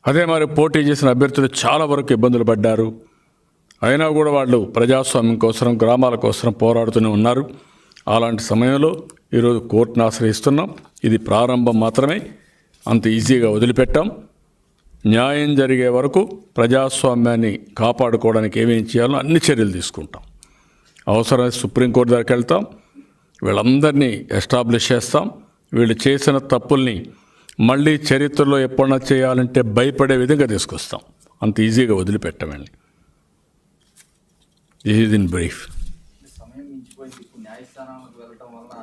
Speaker 1: అదే మరి పోటీ చేసిన అభ్యర్థులు చాలా వరకు ఇబ్బందులు పడ్డారు. అయినా కూడా వాళ్ళు ప్రజాస్వామ్యం కోసం, గ్రామాల కోసం పోరాడుతూనే ఉన్నారు. అలాంటి సమయంలో ఈరోజు కోర్టును ఆశ్రయిస్తున్నాం. ఇది ప్రారంభం మాత్రమే, అంత ఈజీగా వదిలిపెట్టాం. న్యాయం జరిగే వరకు ప్రజాస్వామ్యాన్ని కాపాడుకోవడానికి ఏమేమి చేయాలో అన్ని చర్యలు తీసుకుంటాం. అవసరమైతే సుప్రీంకోర్టు దగ్గరికి వెళ్తాం, వీళ్ళందరినీ ఎస్టాబ్లిష్ చేస్తాం. వీళ్ళు చేసిన తప్పుల్ని మళ్ళీ చరిత్రలో ఎప్పుడన్నా చేయాలంటే భయపడే విధంగా తీసుకొస్తాం. అంత ఈజీగా వదిలిపెట్టమండి. ఇది ఇన్ బ్రీఫ్.
Speaker 2: అయిపోయింది. ఇప్పుడు న్యాయస్థానాలకు వెళ్ళటం వలన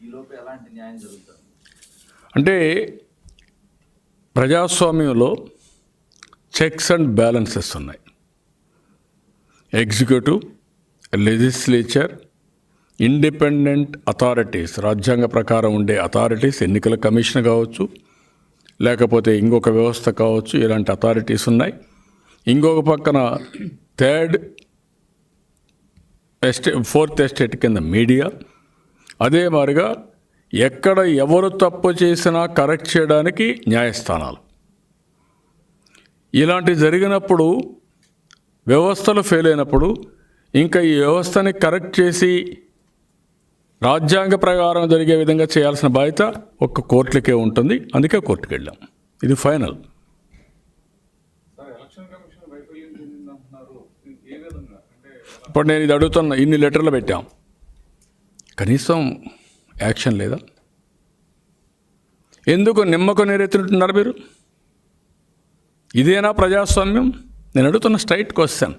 Speaker 2: ఈలోపు ఎలాంటి న్యాయం జరుగుతుంది?
Speaker 1: అంటే ప్రజాస్వామ్యంలో చెక్స్ అండ్ బ్యాలెన్సెస్ ఉన్నాయి. ఎగ్జిక్యూటివ్, లెజిస్లేచర్, ఇండిపెండెంట్ అథారిటీస్, రాజ్యాంగ ప్రకారం ఉండే అథారిటీస్, ఎన్నికల కమిషన్ కావచ్చు, లేకపోతే ఇంకొక వ్యవస్థ కావచ్చు, ఇలాంటి అథారిటీస్ ఉన్నాయి. ఇంకొక పక్కన ఫోర్త్ ఎస్టేట్ కింద మీడియా. అదే మాదిరిగా ఎక్కడ ఎవరు తప్పు చేసినా కరెక్ట్ చేయడానికి న్యాయస్థానాలు. ఇలాంటి జరిగినప్పుడు, వ్యవస్థలు ఫెయిల్ అయినప్పుడు ఇంకా ఈ వ్యవస్థని కరెక్ట్ చేసి రాజ్యాంగ ప్రకారం జరిగే విధంగా చేయాల్సిన బాధ్యత ఒక్క కోర్టులకే ఉంటుంది. అందుకే కోర్టుకు వెళ్ళాం. ఇది ఫైనల్. ఇప్పుడు నేను ఇది అడుగుతున్నా, ఇన్ని లెటర్లు పెట్టాం, కనీసం యాక్షన్ లేదా? ఎందుకు నిమ్మకు నీరెత్తుతున్నారు మీరు? ఇదేనా ప్రజాస్వామ్యం? నేను అడుగుతున్న స్ట్రైట్ క్వశ్చన్.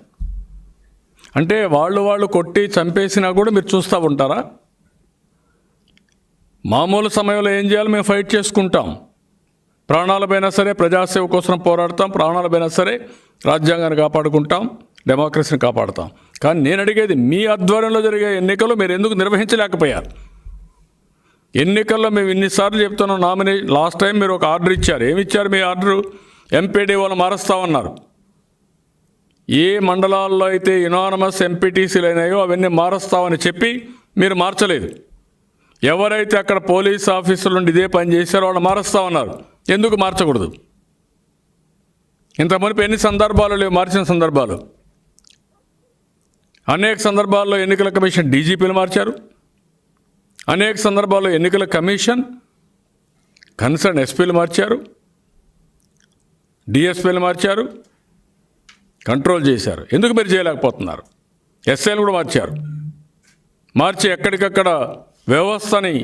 Speaker 1: అంటే వాళ్ళు కొట్టి చంపేసినా కూడా మీరు చూస్తూ ఉంటారా? మామూలు సమయంలో ఏం చేయాలి? మేము ఫైట్ చేసుకుంటాం. ప్రాణాలపైనా సరే ప్రజాసేవ కోసం పోరాడతాం, ప్రాణాలపైనా సరే రాజ్యాంగాన్ని కాపాడుకుంటాం, డెమోక్రసీని కాపాడుతాం. కానీ నేను అడిగేది, మీ ఆధ్వర్యంలో జరిగే ఎన్నికలు మీరు ఎందుకు నిర్వహించలేకపోయారు? ఎన్నికల్లో మేము ఇన్నిసార్లు చెప్తున్నాం, లాస్ట్ టైం మీరు ఒక ఆర్డర్ ఇచ్చారు. ఏమి ఇచ్చారు మీ ఆర్డరు? ఎంపీడీఓలు మారుస్తామన్నారు. ఏ మండలాల్లో అయితే యునానమస్ ఎంపీటీసీలు అయినాయో అవన్నీ మారుస్తామని చెప్పి మీరు మార్చలేదు. ఎవరైతే అక్కడ పోలీస్ ఆఫీసర్ల నుండి ఇదే పని చేశారో వాళ్ళు మారుస్తామన్నారు. ఎందుకు మార్చకూడదు? ఇంత మునుపు ఎన్ని సందర్భాలు లేవు మార్చిన సందర్భాలు? అనేక సందర్భాల్లో ఎన్నికల కమిషన్ డీజీపీలు మార్చారు. అనేక సందర్భాల్లో ఎన్నికల కమిషన్ కన్సర్న్ ఎస్పీలు మార్చారు, డిఎస్పీలు మార్చారు, కంట్రోల్ చేశారు. ఎందుకు మీరు చేయలేకపోతున్నారు? ఎస్ఐలు కూడా మార్చి ఎక్కడికక్కడ వ్యవస్థని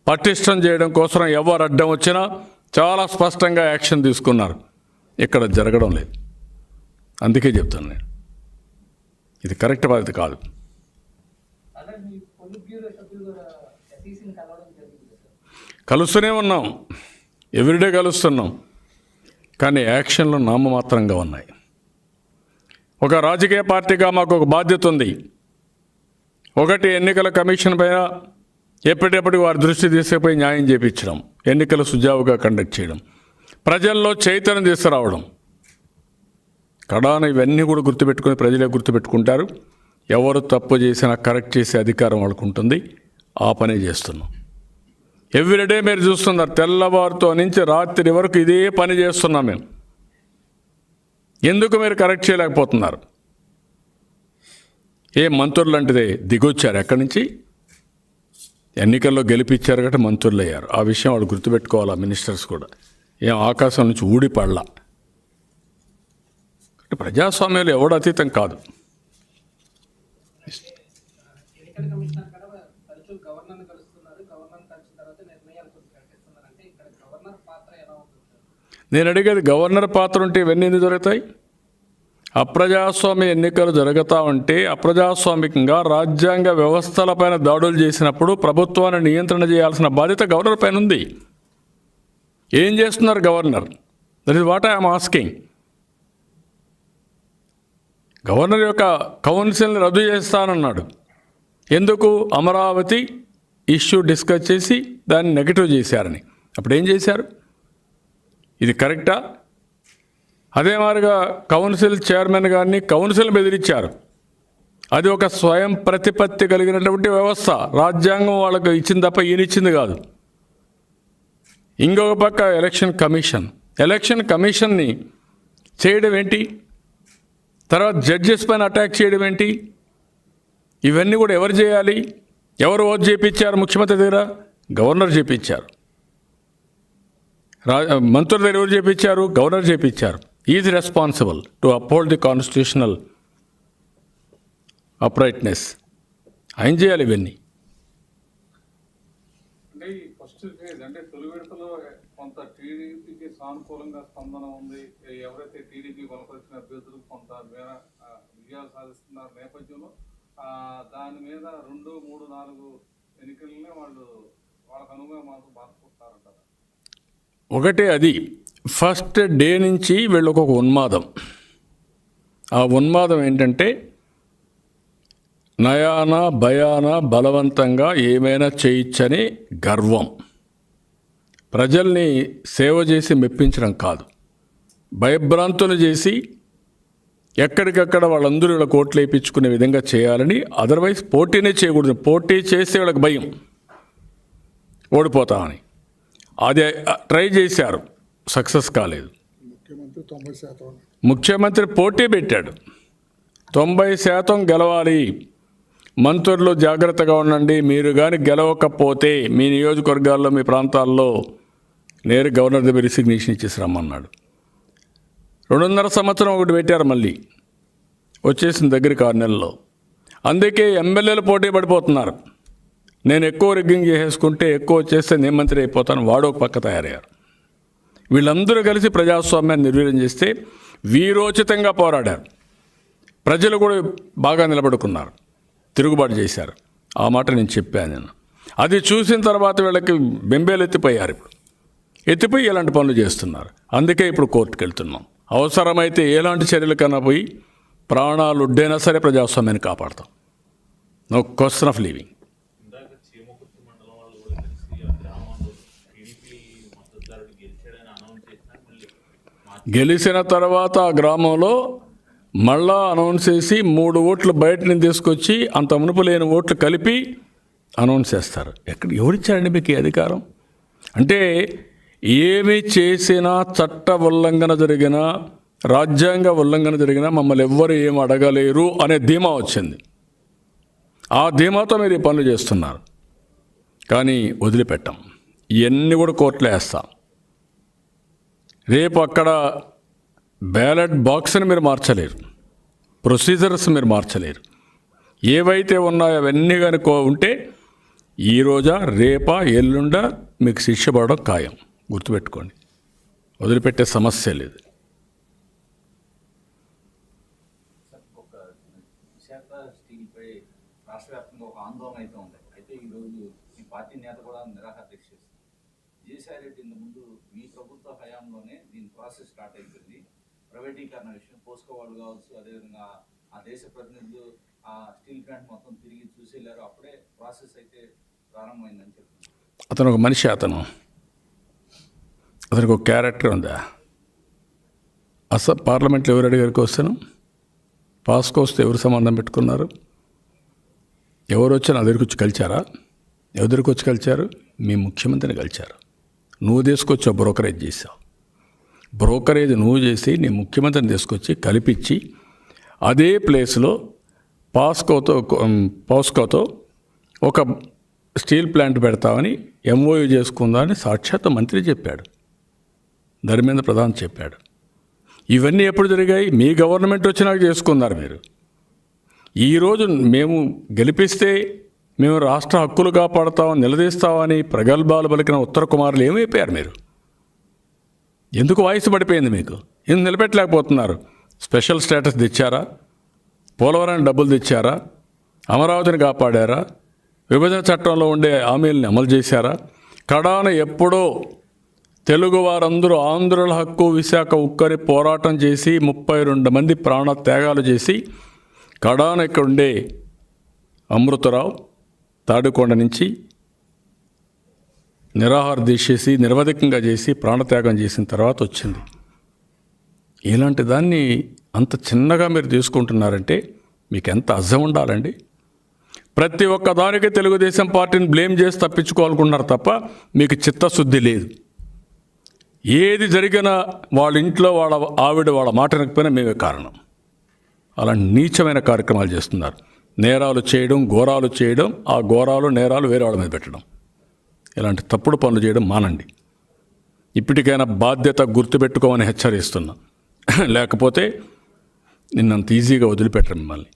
Speaker 1: పటిష్టం చేయడం కోసం ఎవరు అడ్డం వచ్చినా చాలా స్పష్టంగా యాక్షన్ తీసుకున్నారు. ఇక్కడ జరగడం లేదు. అందుకే చెప్తాను నేను, ఇది కరెక్ట్ పద్ధతి కాదు. కలుస్తూనే ఉన్నాం, ఎవ్రీడే కలుస్తున్నాం, కానీ యాక్షన్లు నామమాత్రంగా ఉన్నాయి. ఒక రాజకీయ పార్టీగా మాకు ఒక బాధ్యత ఉంది. ఒకటి, ఎన్నికల కమిషన్ పైన ఎప్పటికప్పటికి వారి దృష్టి తీసుకుపోయి న్యాయం చేయించడం, ఎన్నికలు సుజావుగా కండక్ట్ చేయడం, ప్రజల్లో చైతన్యం తీసుకురావడం. కడాన ఇవన్నీ కూడా గుర్తుపెట్టుకుని ప్రజలే గుర్తుపెట్టుకుంటారు. ఎవరు తప్పు చేసినా కరెక్ట్ చేసే అధికారం వాళ్ళకు ఉంటుంది. ఆ పనే చేస్తున్నాం. ఎవ్రీడే మీరు చూస్తున్నారు, తెల్లవారితో నుంచి రాత్రి వరకు ఇదే పని చేస్తున్నాం మేము. ఎందుకు మీరు కరెక్ట్ చేయలేకపోతున్నారు? ఏ మంత్రులు లాంటిదే దిగొచ్చారు ఎక్కడి నుంచి? ఎన్నికల్లో గెలిపించారు కాబట్టి మంత్రులు అయ్యారు. ఆ విషయం వాళ్ళు గుర్తుపెట్టుకోవాలి. మినిస్టర్స్ కూడా ఏం ఆకాశం నుంచి ఊడిపడలా. ప్రజాస్వామ్యంలో ఎవడు అతీతం కాదు. నేను అడిగేది, గవర్నర్ పాత్ర ఉంటే ఇవన్నీ ఎందుకు జరుగుతాయి? అప్రజాస్వామ్య ఎన్నికలు జరుగుతూ ఉంటే, అప్రజాస్వామికంగా రాజ్యాంగ వ్యవస్థలపైన దాడులు చేసినప్పుడు ప్రభుత్వాన్ని నియంత్రణ చేయాల్సిన బాధ్యత గవర్నర్ పైన ఉంది. ఏం చేస్తున్నారు governor? That is what I'm asking. Governor యొక్క కౌన్సిల్ని రద్దు చేస్తానన్నాడు. ఎందుకు? అమరావతి ఇష్యూ డిస్కస్ చేసి దాన్ని నెగిటివ్ చేశారని. అప్పుడు ఏం చేశారు? ఇది కరెక్టా? అదే మాదిరిగా కౌన్సిల్ చైర్మన్ గారిని కౌన్సిల్ బెదిరించారు. అది ఒక స్వయం ప్రతిపత్తి కలిగినటువంటి వ్యవస్థ. రాజ్యాంగం వాళ్ళకు ఇచ్చింది తప్ప ఈయనిచ్చింది కాదు. ఇంకొక పక్క ఎలక్షన్ కమిషన్ని చేయడం ఏంటి? తర్వాత జడ్జెస్ పైన అటాక్ చేయడం ఏంటి? ఇవన్నీ కూడా ఎవరు చేయాలి? ఎవరు ఓట్ చేయించారు? ముఖ్యమంత్రి దగ్గర గవర్నర్ చేయించారు. మంత్రుల దగ్గర ఎవరు చేయించారు? గవర్నర్ చేయించారు. Is responsible to uphold the constitutional uprightness. ఆయన చేయాలి ఇవన్నీ.
Speaker 3: అంటే ఈ ఫస్ట్ ఫేజ్ అంటే తొలి విడతలో కొంత టీడీపీకి సానుకూలంగా స్పందన ఉంది. ఎవరైతే టీడీపీ బలపరిచిన అభ్యర్థులు కొంత మేర విజయాలు సాధిస్తున్న నేపథ్యంలో దాని మీద 2, 3, 4 ఎన్నికలనే వాళ్ళకు అనుగుణంగా మాకు బాధపడతారంటారు.
Speaker 1: ఒకటే అది ఫస్ట్ డే నుంచి వీళ్ళకు ఒక ఉన్మాదం. ఆ ఉన్మాదం ఏంటంటే నయాన భయాన బలవంతంగా ఏమైనా చేయొచ్చని గర్వం. ప్రజల్ని సేవ చేసి మెప్పించడం కాదు, భయభ్రాంతులు చేసి ఎక్కడికక్కడ వాళ్ళందరూ వీళ్ళ కోట్లు వేయించుకునే విధంగా చేయాలని. అదర్వైజ్ పోటీనే చేయకూడదు. పోటీ చేస్తే వీళ్ళకి భయం, ఓడిపోతామని. అది ట్రై చేశారు, సక్సెస్ కాలేదు. ముఖ్యమంత్రి పోటీ పెట్టాడు, 90% గెలవాలి, మంత్రులు జాగ్రత్తగా ఉండండి, మీరు కానీ గెలవకపోతే మీ నియోజకవర్గాల్లో మీ ప్రాంతాల్లో నేరు గవర్నర్ దగ్గర రిసిగ్నేషన్ ఇచ్చేసి రమ్మన్నాడు. 2.5 సంవత్సరం ఒకటి పెట్టారు, మళ్ళీ వచ్చేసిన దగ్గరికి 6 నెలల్లో. అందుకే ఎమ్మెల్యేలు పోటీ పడిపోతున్నారు. నేను ఎక్కువ రిగ్గింగ్ చేసేసుకుంటే ఎక్కువ వచ్చేస్తే నేను మంత్రి అయిపోతాను, వాడు ఒక పక్క తయారయ్యారు. వీళ్ళందరూ కలిసి ప్రజాస్వామ్యాన్ని నిర్వీర్యం చేస్తే వీరోచితంగా పోరాడారు. ప్రజలు కూడా బాగా నిలబడుకున్నారు, తిరుగుబాటు చేశారు. ఆ మాట నేను చెప్పాను. నేను అది చూసిన తర్వాత వీళ్ళకి బెంబేలు ఎత్తిపోయారు. ఇప్పుడు ఎత్తిపోయి ఇలాంటి పనులు చేస్తున్నారు. అందుకే ఇప్పుడు కోర్టుకు వెళ్తున్నాం. అవసరమైతే ఎలాంటి చర్యలు కన్నా పోయి ప్రాణాలు ఉడ్డైనా సరే ప్రజాస్వామ్యాన్ని కాపాడతాం. No question of living.
Speaker 4: ఇందాక చీమకుర్తి మండలం వాళ్ళు కూడా కలిసి ఆ గ్రామంలో టీడీపీ మద్దతుదారుడు గెలిచాడని అనౌన్స్ చేసినారు. మళ్ళీ
Speaker 1: గెలిచిన తర్వాత ఆ గ్రామంలో మళ్ళా అనౌన్స్ చేసి 3 ఓట్లు బయట నుంచి తీసుకొచ్చి అంత మునుపు లేని ఓట్లు కలిపి అనౌన్స్ చేస్తారు. ఎవరిచ్చారండి మీకు ఈ అధికారం? అంటే ఏమి చేసినా, చట్ట ఉల్లంఘన జరిగినా, రాజ్యాంగ ఉల్లంఘన జరిగినా మమ్మల్ని ఎవ్వరు ఏం అడగలేరు అనే ధీమా వచ్చింది. ఆ ధీమాతో మీరు ఈ పనులు చేస్తున్నారు. కానీ వదిలిపెట్టాం. ఇవన్నీ కూడా కోర్టులో వేస్తాం. రేపు అక్కడ బ్యాలెట్ బాక్స్ని మీరు మార్చలేరు, ప్రొసీజర్స్ మీరు మార్చలేరు. ఏవైతే ఉన్నాయో అవన్నీ కానీ ఉంటే ఈరోజా రేపా ఎల్లుండా మీకు శిక్ష పడడం ఖాయం. గుర్తుపెట్టుకోండి, వదిలిపెట్టే సమస్య లేదు.
Speaker 2: ఒక విశాఖ స్టీల్పై రాష్ట్ర వ్యాప్తంగా ఒక ఆందోళన అయితే ఉంది. అయితే ఈరోజు ఈ పార్టీ నేత కూడా నిరాహార దీక్ష చేస్తుంది. విజయసాయిరెడ్డి ఇంత ముందు మీ ప్రభుత్వ హయాంలోనే దీని ప్రాసెస్ స్టార్ట్ అయిపోయింది. ప్రైవేటీకరణ విషయం, పోస్కో వాళ్ళు కావచ్చు, అదేవిధంగా ఆ దేశ ప్రతినిధులు ఆ స్టీల్ ప్లాంట్ మొత్తం తిరిగి చూసి వెళ్ళారు. అప్పుడే ప్రాసెస్ అయితే ప్రారంభమైందని చెప్తున్నారు.
Speaker 1: అతను ఒక మనిషి, అతనికి ఒక క్యారెక్టర్ ఉందా? పార్లమెంట్లో ఎవరు అడిగారు క్వశ్చన్? పాస్కో వస్తే ఎవరు సంబంధం పెట్టుకున్నారు? ఎవరు వచ్చి నా దగ్గరికి వచ్చి కలిచారా? ఎవరి దగ్గరికి వచ్చి కలిచారు? మీ ముఖ్యమంత్రిని కలిచారు. నువ్వు తీసుకొచ్చి బ్రోకరేజ్ చేసావు. బ్రోకరేజ్ నువ్వు చేసి నీ ముఖ్యమంత్రిని తీసుకొచ్చి కలిపించి అదే ప్లేస్లో పాస్కోతో ఒక స్టీల్ ప్లాంట్ పెడతామని ఎంఓయూ చేసుకుందామని సాక్షాత్ మంత్రి చెప్పాడు, ధర్మేంద్ర ప్రధాన్ చెప్పాడు. ఇవన్నీ ఎప్పుడు జరిగాయి? మీ గవర్నమెంట్ వచ్చినాక చేసుకున్నారు మీరు. ఈరోజు మేము గెలిపిస్తే మేము రాష్ట్ర హక్కులు కాపాడుతామని నిలదీస్తామని ప్రగల్భాలు పలికిన ఉత్తర కుమారులు ఏమైపోయారు మీరు? ఎందుకు వాయిస్ పడిపోయింది మీకు? ఎందుకు నిలబెట్టలేకపోతున్నారు? స్పెషల్ స్టేటస్ తెచ్చారా? పోలవరానికి డబ్బులు తెచ్చారా? అమరావతిని కాపాడారా? విభజన చట్టంలో ఉండే హామీలను అమలు చేశారా? కడాన ఎప్పుడో తెలుగు వారందరూ ఆంధ్రుల హక్కు విశాఖ ఉక్కని పోరాటం చేసి 32 మంది ప్రాణ త్యాగాలు చేసి కడాన ఇక్కడ ఉండే అమృతరావు తాడికొండ నుంచి నిరాహార దీక్ష చేసి నిరవధికంగా చేసి ప్రాణత్యాగం చేసిన తర్వాత వచ్చింది. ఇలాంటి దాన్ని అంత చిన్నగా మీరు తీసుకుంటున్నారంటే మీకు ఎంత అర్థం ఉండాలండి? ప్రతి ఒక్క దానికి తెలుగుదేశం పార్టీని బ్లేమ్ చేసి తప్పించుకోవాలనుకుంటున్నారు తప్ప మీకు చిత్తశుద్ధి లేదు. ఏది జరిగినా వాళ్ళ ఇంట్లో వాళ్ళ ఆవిడ వాళ్ళ మాట వినకపోయినా మేమే కారణం. అలా నీచమైన కార్యక్రమాలు చేస్తున్నారు. నేరాలు చేయడం, ఘోరాలు చేయడం, ఆ ఘోరాలు నేరాలు వేరే వాళ్ళ మీద పెట్టడం, ఇలాంటి తప్పుడు పనులు చేయడం మానండి. ఇప్పటికైనా బాధ్యత గుర్తుపెట్టుకోమని హెచ్చరిస్తున్నా. లేకపోతే నిన్నంత ఈజీగా వదిలిపెట్టరు మిమ్మల్ని.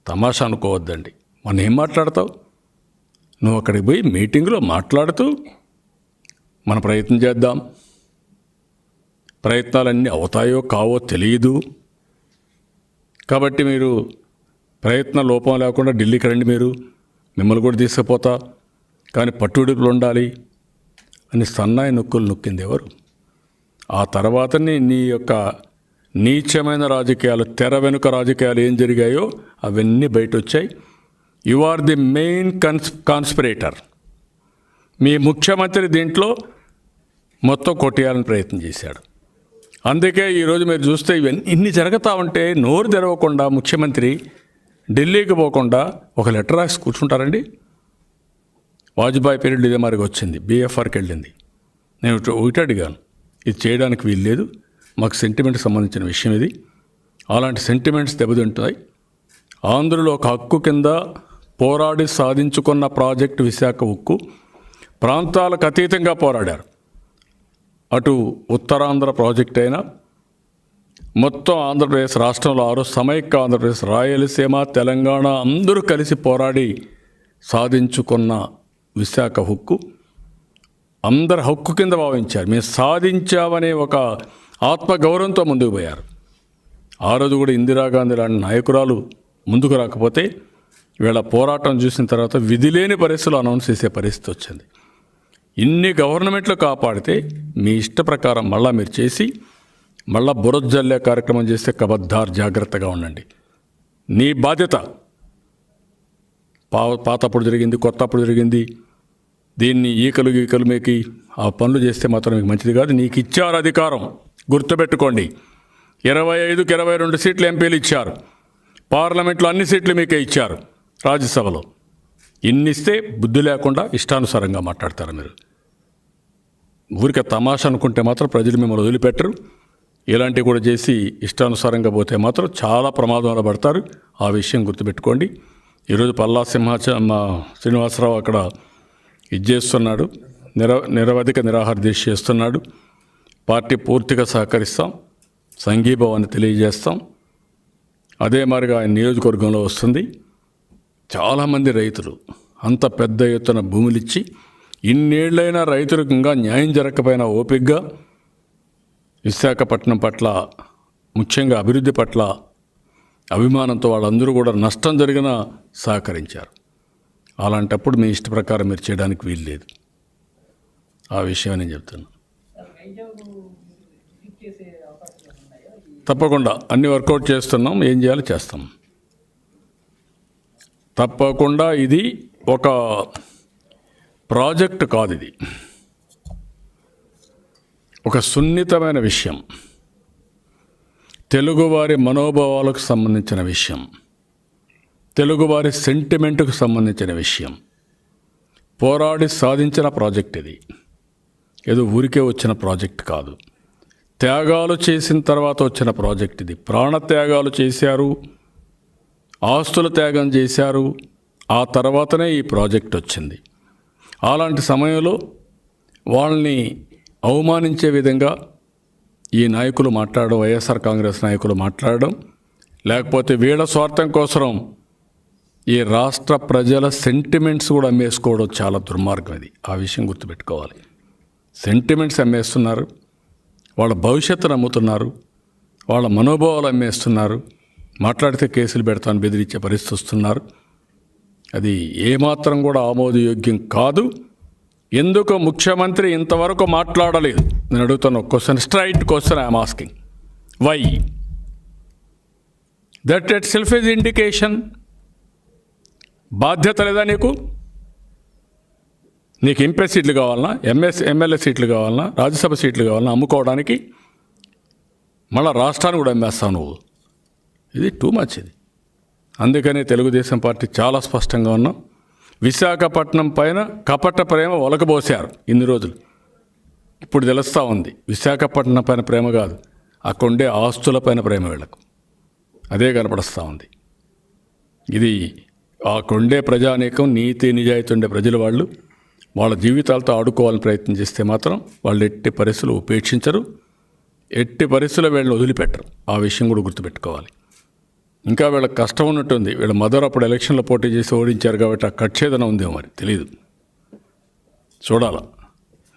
Speaker 1: తమాషా అనుకోవద్దండి. మనం ఏం మాట్లాడతావు? నువ్వు అక్కడికి పోయి మీటింగ్లో మాట్లాడుతూ మన ప్రయత్నం చేద్దాం, ప్రయత్నాలన్నీ అవుతాయో కావో తెలియదు కాబట్టి మీరు ప్రయత్న లోపం లేకుండా ఢిల్లీకి రండి, మిమ్మల్ని కూడా తీసుకుపోతా, కానీ పట్టువిడుపులు ఉండాలి అని సన్నాయి నొక్కులు నొక్కింది ఎవరు? ఆ తర్వాతనే నీ యొక్క నీచమైన రాజకీయాలు, తెర వెనుక రాజకీయాలు ఏం జరిగాయో అవన్నీ బయట వచ్చాయి. You are the main conspirator. మీ ముఖ్యమంత్రి దీంట్లో మొత్తం కొట్టేయాలని ప్రయత్నం చేశాడు. అందుకే ఈరోజు మీరు చూస్తే ఇన్ని జరుగుతూ ఉంటే నోరు తెరవకుండా ముఖ్యమంత్రి ఢిల్లీకి పోకుండా ఒక లెటర్ రాసి కూర్చుంటారండి? వాజ్పేయి పీరియడ్ ఇదే మరిగా వచ్చింది, బీఎఫ్ఆర్కి వెళ్ళింది. నేను ఒకటి అడిగాను, ఇది చేయడానికి వీలు లేదు, మాకు సెంటిమెంట్కి సంబంధించిన విషయం ఇది, అలాంటి సెంటిమెంట్స్ దెబ్బతింటాయి. ఆంధ్రులో ఒక హక్కు కింద పోరాడి సాధించుకున్న ప్రాజెక్టు విశాఖ ఉక్కు, ప్రాంతాలకు అతీతంగా పోరాడారు. అటు ఉత్తరాంధ్ర ప్రాజెక్ట్ అయినా, మొత్తం ఆంధ్రప్రదేశ్ రాష్ట్రంలో 6 సమైక్య ఆంధ్రప్రదేశ్, రాయలసీమ, తెలంగాణ అందరూ కలిసి పోరాడి సాధించుకున్న విశాఖ హక్కు అందరు హక్కు కింద భావించారు. మేము సాధించామనే ఒక ఆత్మగౌరవంతో ముందుకు పోయారు. ఆ రోజు కూడా ఇందిరాగాంధీ లాంటి నాయకురాలు ముందుకు రాకపోతే వీళ్ళ పోరాటం చూసిన తర్వాత విధిలేని పరిస్థితులు అనౌన్స్ చేసే పరిస్థితి వచ్చింది. ఇన్ని గవర్నమెంట్లు కాపాడితే మీ ఇష్ట ప్రకారం మళ్ళా మీరు చేసి మళ్ళా బురజల్లే కార్యక్రమం చేస్తే కబద్దార్, జాగ్రత్తగా ఉండండి. నీ బాధ్యత. పాతప్పుడు జరిగింది, కొత్తప్పుడు జరిగింది, దీన్ని ఈకలు మేకి ఆ పనులు చేస్తే మాత్రం మీకు మంచిది కాదు. నీకు ఇచ్చారు అధికారం, గుర్తుపెట్టుకోండి. 25కి 22 సీట్లు ఎంపీలు ఇచ్చారు, పార్లమెంట్లో అన్ని సీట్లు మీకే ఇచ్చారు, రాజ్యసభలో ఇన్నిస్తే బుద్ధి లేకుండా ఇష్టానుసారంగా మాట్లాడతారు మీరు. ఊరికే తమాషా అనుకుంటే మాత్రం ప్రజలు మిమ్మల్ని వదిలిపెట్టరు. ఇలాంటివి కూడా చేసి ఇష్టానుసారంగా పోతే మాత్రం చాలా ప్రమాదంలో పడతారు. ఆ విషయం గుర్తుపెట్టుకోండి. ఈరోజు పల్లా శ్రీనివాసరావు అక్కడ ఇది చేస్తున్నాడు, నిరవధిక నిరాహార దీక్ష చేస్తున్నాడు. పార్టీ పూర్తిగా సహకరిస్తాం, సంఘీభావాన్ని తెలియజేస్తాం. అదే మాదిరిగా ఆయన నియోజకవర్గంలో వస్తుంది. చాలామంది రైతులు అంత పెద్ద ఎత్తున భూములు ఇచ్చి ఇన్నేళ్లైనా రైతులకు ఇంకా న్యాయం జరగకపోయినా ఓపికగా విశాఖపట్నం పట్ల, ముఖ్యంగా అభివృద్ధి పట్ల అభిమానంతో వాళ్ళందరూ కూడా నష్టం జరిగినా సహకరించారు. అలాంటప్పుడు మీ ఇష్ట ప్రకారం మీరు చేయడానికి వీలు లేదు. ఆ విషయం నేను చెప్తున్నాను. తప్పకుండా అన్ని వర్కౌట్ చేస్తున్నాం, ఏం చేయాలో చేస్తాం. తప్పకుండా ఇది ఒక ప్రాజెక్ట్ కాదు, ఇది ఒక సున్నితమైన విషయం, తెలుగువారి మనోభావాలకు సంబంధించిన విషయం, తెలుగువారి సెంటిమెంట్కు సంబంధించిన విషయం. పోరాడి సాధించిన ప్రాజెక్ట్ ఇది, ఏదో ఊరికే వచ్చిన ప్రాజెక్ట్ కాదు. త్యాగాలు చేసిన తర్వాత వచ్చిన ప్రాజెక్ట్ ఇది. ప్రాణత్యాగాలు చేశారు, ఆస్తుల త్యాగం చేశారు, ఆ తర్వాతనే ఈ ప్రాజెక్ట్ వచ్చింది. అలాంటి సమయంలో వాళ్ళని అవమానించే విధంగా ఈ నాయకులు మాట్లాడడం, వైఎస్ఆర్ కాంగ్రెస్ నాయకులు మాట్లాడడం, లేకపోతే వీళ్ళ స్వార్థం కోసం ఈ రాష్ట్ర ప్రజల సెంటిమెంట్స్ కూడా అమ్మేసుకోవడం చాలా దుర్మార్గం ఇది. ఆ విషయం గుర్తుపెట్టుకోవాలి. సెంటిమెంట్స్ అమ్మేస్తున్నారు, వాళ్ళ భవిష్యత్తును అమ్ముతున్నారు, వాళ్ళ మనోభావాలు అమ్మేస్తున్నారు, మాట్లాడితే కేసులు పెడతాను బెదిరించే పరిస్థితి వస్తున్నారు. అది ఏమాత్రం కూడా ఆమోదయోగ్యం కాదు. ఎందుకు ముఖ్యమంత్రి ఇంతవరకు మాట్లాడలేదు? నేను అడుగుతాను ఒక question, straight question I'm asking. Why? That itself is indication. బాధ్యత లేదా నీకు? నీకు ఎంపీ సీట్లు కావాలన్నా, ఎమ్మెల్యే సీట్లు కావాలన్నా, రాజ్యసభ సీట్లు కావాలన్నా అమ్ముకోవడానికి మళ్ళీ రాష్ట్రాన్ని కూడా అమ్మేస్తావు నువ్వు. ఇది టూ మచ్ ఇది. అందుకనే తెలుగుదేశం పార్టీ చాలా స్పష్టంగా ఉన్నాం. విశాఖపట్నం పైన కపట ప్రేమ ఒలకబోశారు ఇన్ని రోజులు. ఇప్పుడు తెలుస్తూ ఉంది విశాఖపట్నం పైన ప్రేమ కాదు, అక్కడుండే ఆస్తుల పైన ప్రేమ వీళ్ళకు. అదే కనపడుస్తూ ఉంది. ఇది అక్కడుండే ప్రజానీకం, నీతి నిజాయితీ ఉండే ప్రజలు వాళ్ళ జీవితాలతో ఆడుకోవాలని ప్రయత్నం చేస్తే మాత్రం వాళ్ళు ఎట్టి పరిస్థితులు ఉపేక్షించరు, ఎట్టి పరిస్థితుల్లో వీళ్ళని వదిలిపెట్టరు. ఆ విషయం కూడా గుర్తుపెట్టుకోవాలి. ఇంకా వీళ్ళకి కష్టం ఉన్నట్టుంది. వీళ్ళ మదర్ అప్పుడు ఎలక్షన్లో పోటీ చేసి ఓడించారు కాబట్టి ఆ కక్షేదన ఉందేమో మరి తెలియదు. చూడాల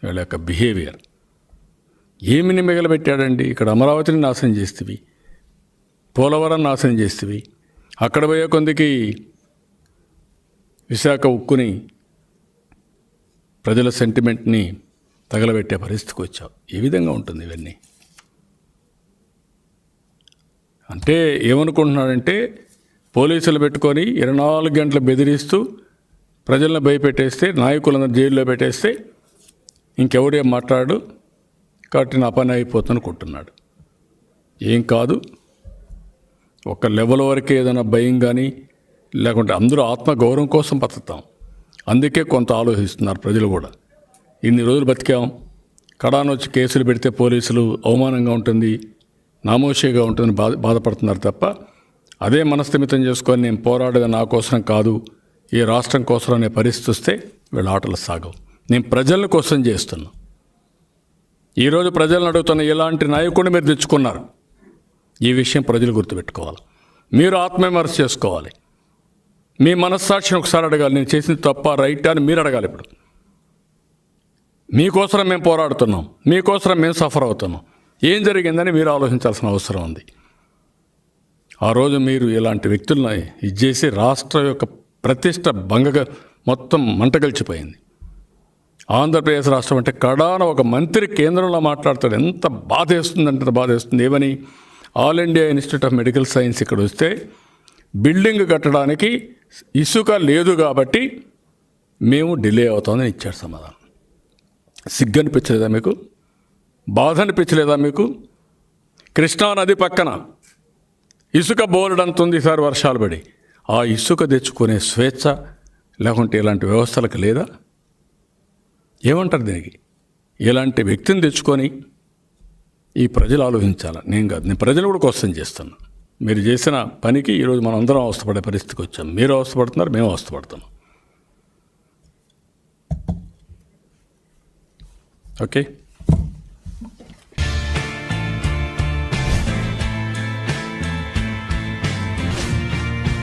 Speaker 1: వీళ్ళ యొక్క బిహేవియర్. ఏమిని మిగలబెట్టాడండి? ఇక్కడ అమరావతిని నాశనం చేస్తేవి, పోలవరం నాశనం చేస్తేవి, అక్కడ పోయే కొందికి విశాఖ ఉక్కుని ప్రజల సెంటిమెంట్ని తగలబెట్టే పరిస్థితికి వచ్చావు. ఏ విధంగా ఉంటుంది ఇవన్నీ? అంటే ఏమనుకుంటున్నాడంటే పోలీసులు పెట్టుకొని 24 గంటలు బెదిరిస్తూ ప్రజలను భయపెట్టేస్తే, నాయకులందరూ జైల్లో పెట్టేస్తే ఇంకెవడేం మాట్లాడు, కాబట్టి నా పని అయిపోతుంది అనుకుంటున్నాడు. ఏం కాదు, ఒక లెవెల్ వరకే ఏదైనా భయం కానీ, లేకుంటే అందరూ ఆత్మగౌరవం కోసం బతుకుతాం. అందుకే కొంత ఆలోచిస్తున్నారు ప్రజలు కూడా. ఇన్ని రోజులు బతికాం, కడానొచ్చి కేసులు పెడితే పోలీసులు అవమానంగా ఉంటుంది, నామోషిగా ఉంటుంది, బాధపడుతున్నారు తప్ప అదే మనస్థిమితం చేసుకొని నేను పోరాడేది నా కోసం కాదు, ఈ రాష్ట్రం కోసం అనే పరిస్థితి వస్తే వీళ్ళ ఆటలు సాగవు. నేను ప్రజల కోసం చేస్తున్నా. ఈరోజు ప్రజలను అడుగుతున్న ఇలాంటి నాయకుడిని మీరు తెచ్చుకున్నారు. ఈ విషయం ప్రజలు గుర్తుపెట్టుకోవాలి. మీరు ఆత్మవిమర్శ చేసుకోవాలి. మీ మనస్సాక్షిని ఒకసారి అడగాలి, నేను చేసింది తప్ప రైట్ అని మీరు అడగాలి. ఇప్పుడు మీకోసం మేము పోరాడుతున్నాం, మీకోసం మేము సఫర్ అవుతున్నాం, ఏం జరిగిందని మీరు ఆలోచించాల్సిన అవసరం ఉంది. ఆ రోజు మీరు ఇలాంటి వ్యక్తులను ఇది చేసి రాష్ట్రం యొక్క ప్రతిష్ట భంగగా మొత్తం మంటగలిచిపోయింది. ఆంధ్రప్రదేశ్ రాష్ట్రం అంటే కడాన ఒక మంత్రి కేంద్రంలో మాట్లాడతాడు. ఎంత బాధేస్తుందంటే బాధేస్తుంది. ఏమని? All India institute of medical science ఇక్కడ వస్తే బిల్డింగ్ కట్టడానికి ఇసుక లేదు కాబట్టి మేము డిలే అవుతామని ఇచ్చాడు సమాధానం. సిగ్గు అనిపించలేదా మీకు? బాధ అనిపించలేదా మీకు? కృష్ణానది పక్కన ఇసుక బోలెడంత ఉంది ఈసారి వర్షాలు పడి. ఆ ఇసుక తెచ్చుకునే స్వేచ్ఛ లేకుంటే ఇలాంటి వ్యవస్థలకు లేదా? ఏమంటారు దీనికి? ఇలాంటి వ్యక్తిని తెచ్చుకొని ఈ ప్రజలు ఆలోచించాలి. నేను కాదు, నేను ప్రజలు కూడా క్వశ్చన్ చేస్తాను. మీరు చేసిన పనికి ఈరోజు మనం అందరం అవస్థపడే పరిస్థితికి వచ్చాం. మీరు అవస్థపడుతున్నారు, మేము అవస్థపడుతున్నాం. ఓకే.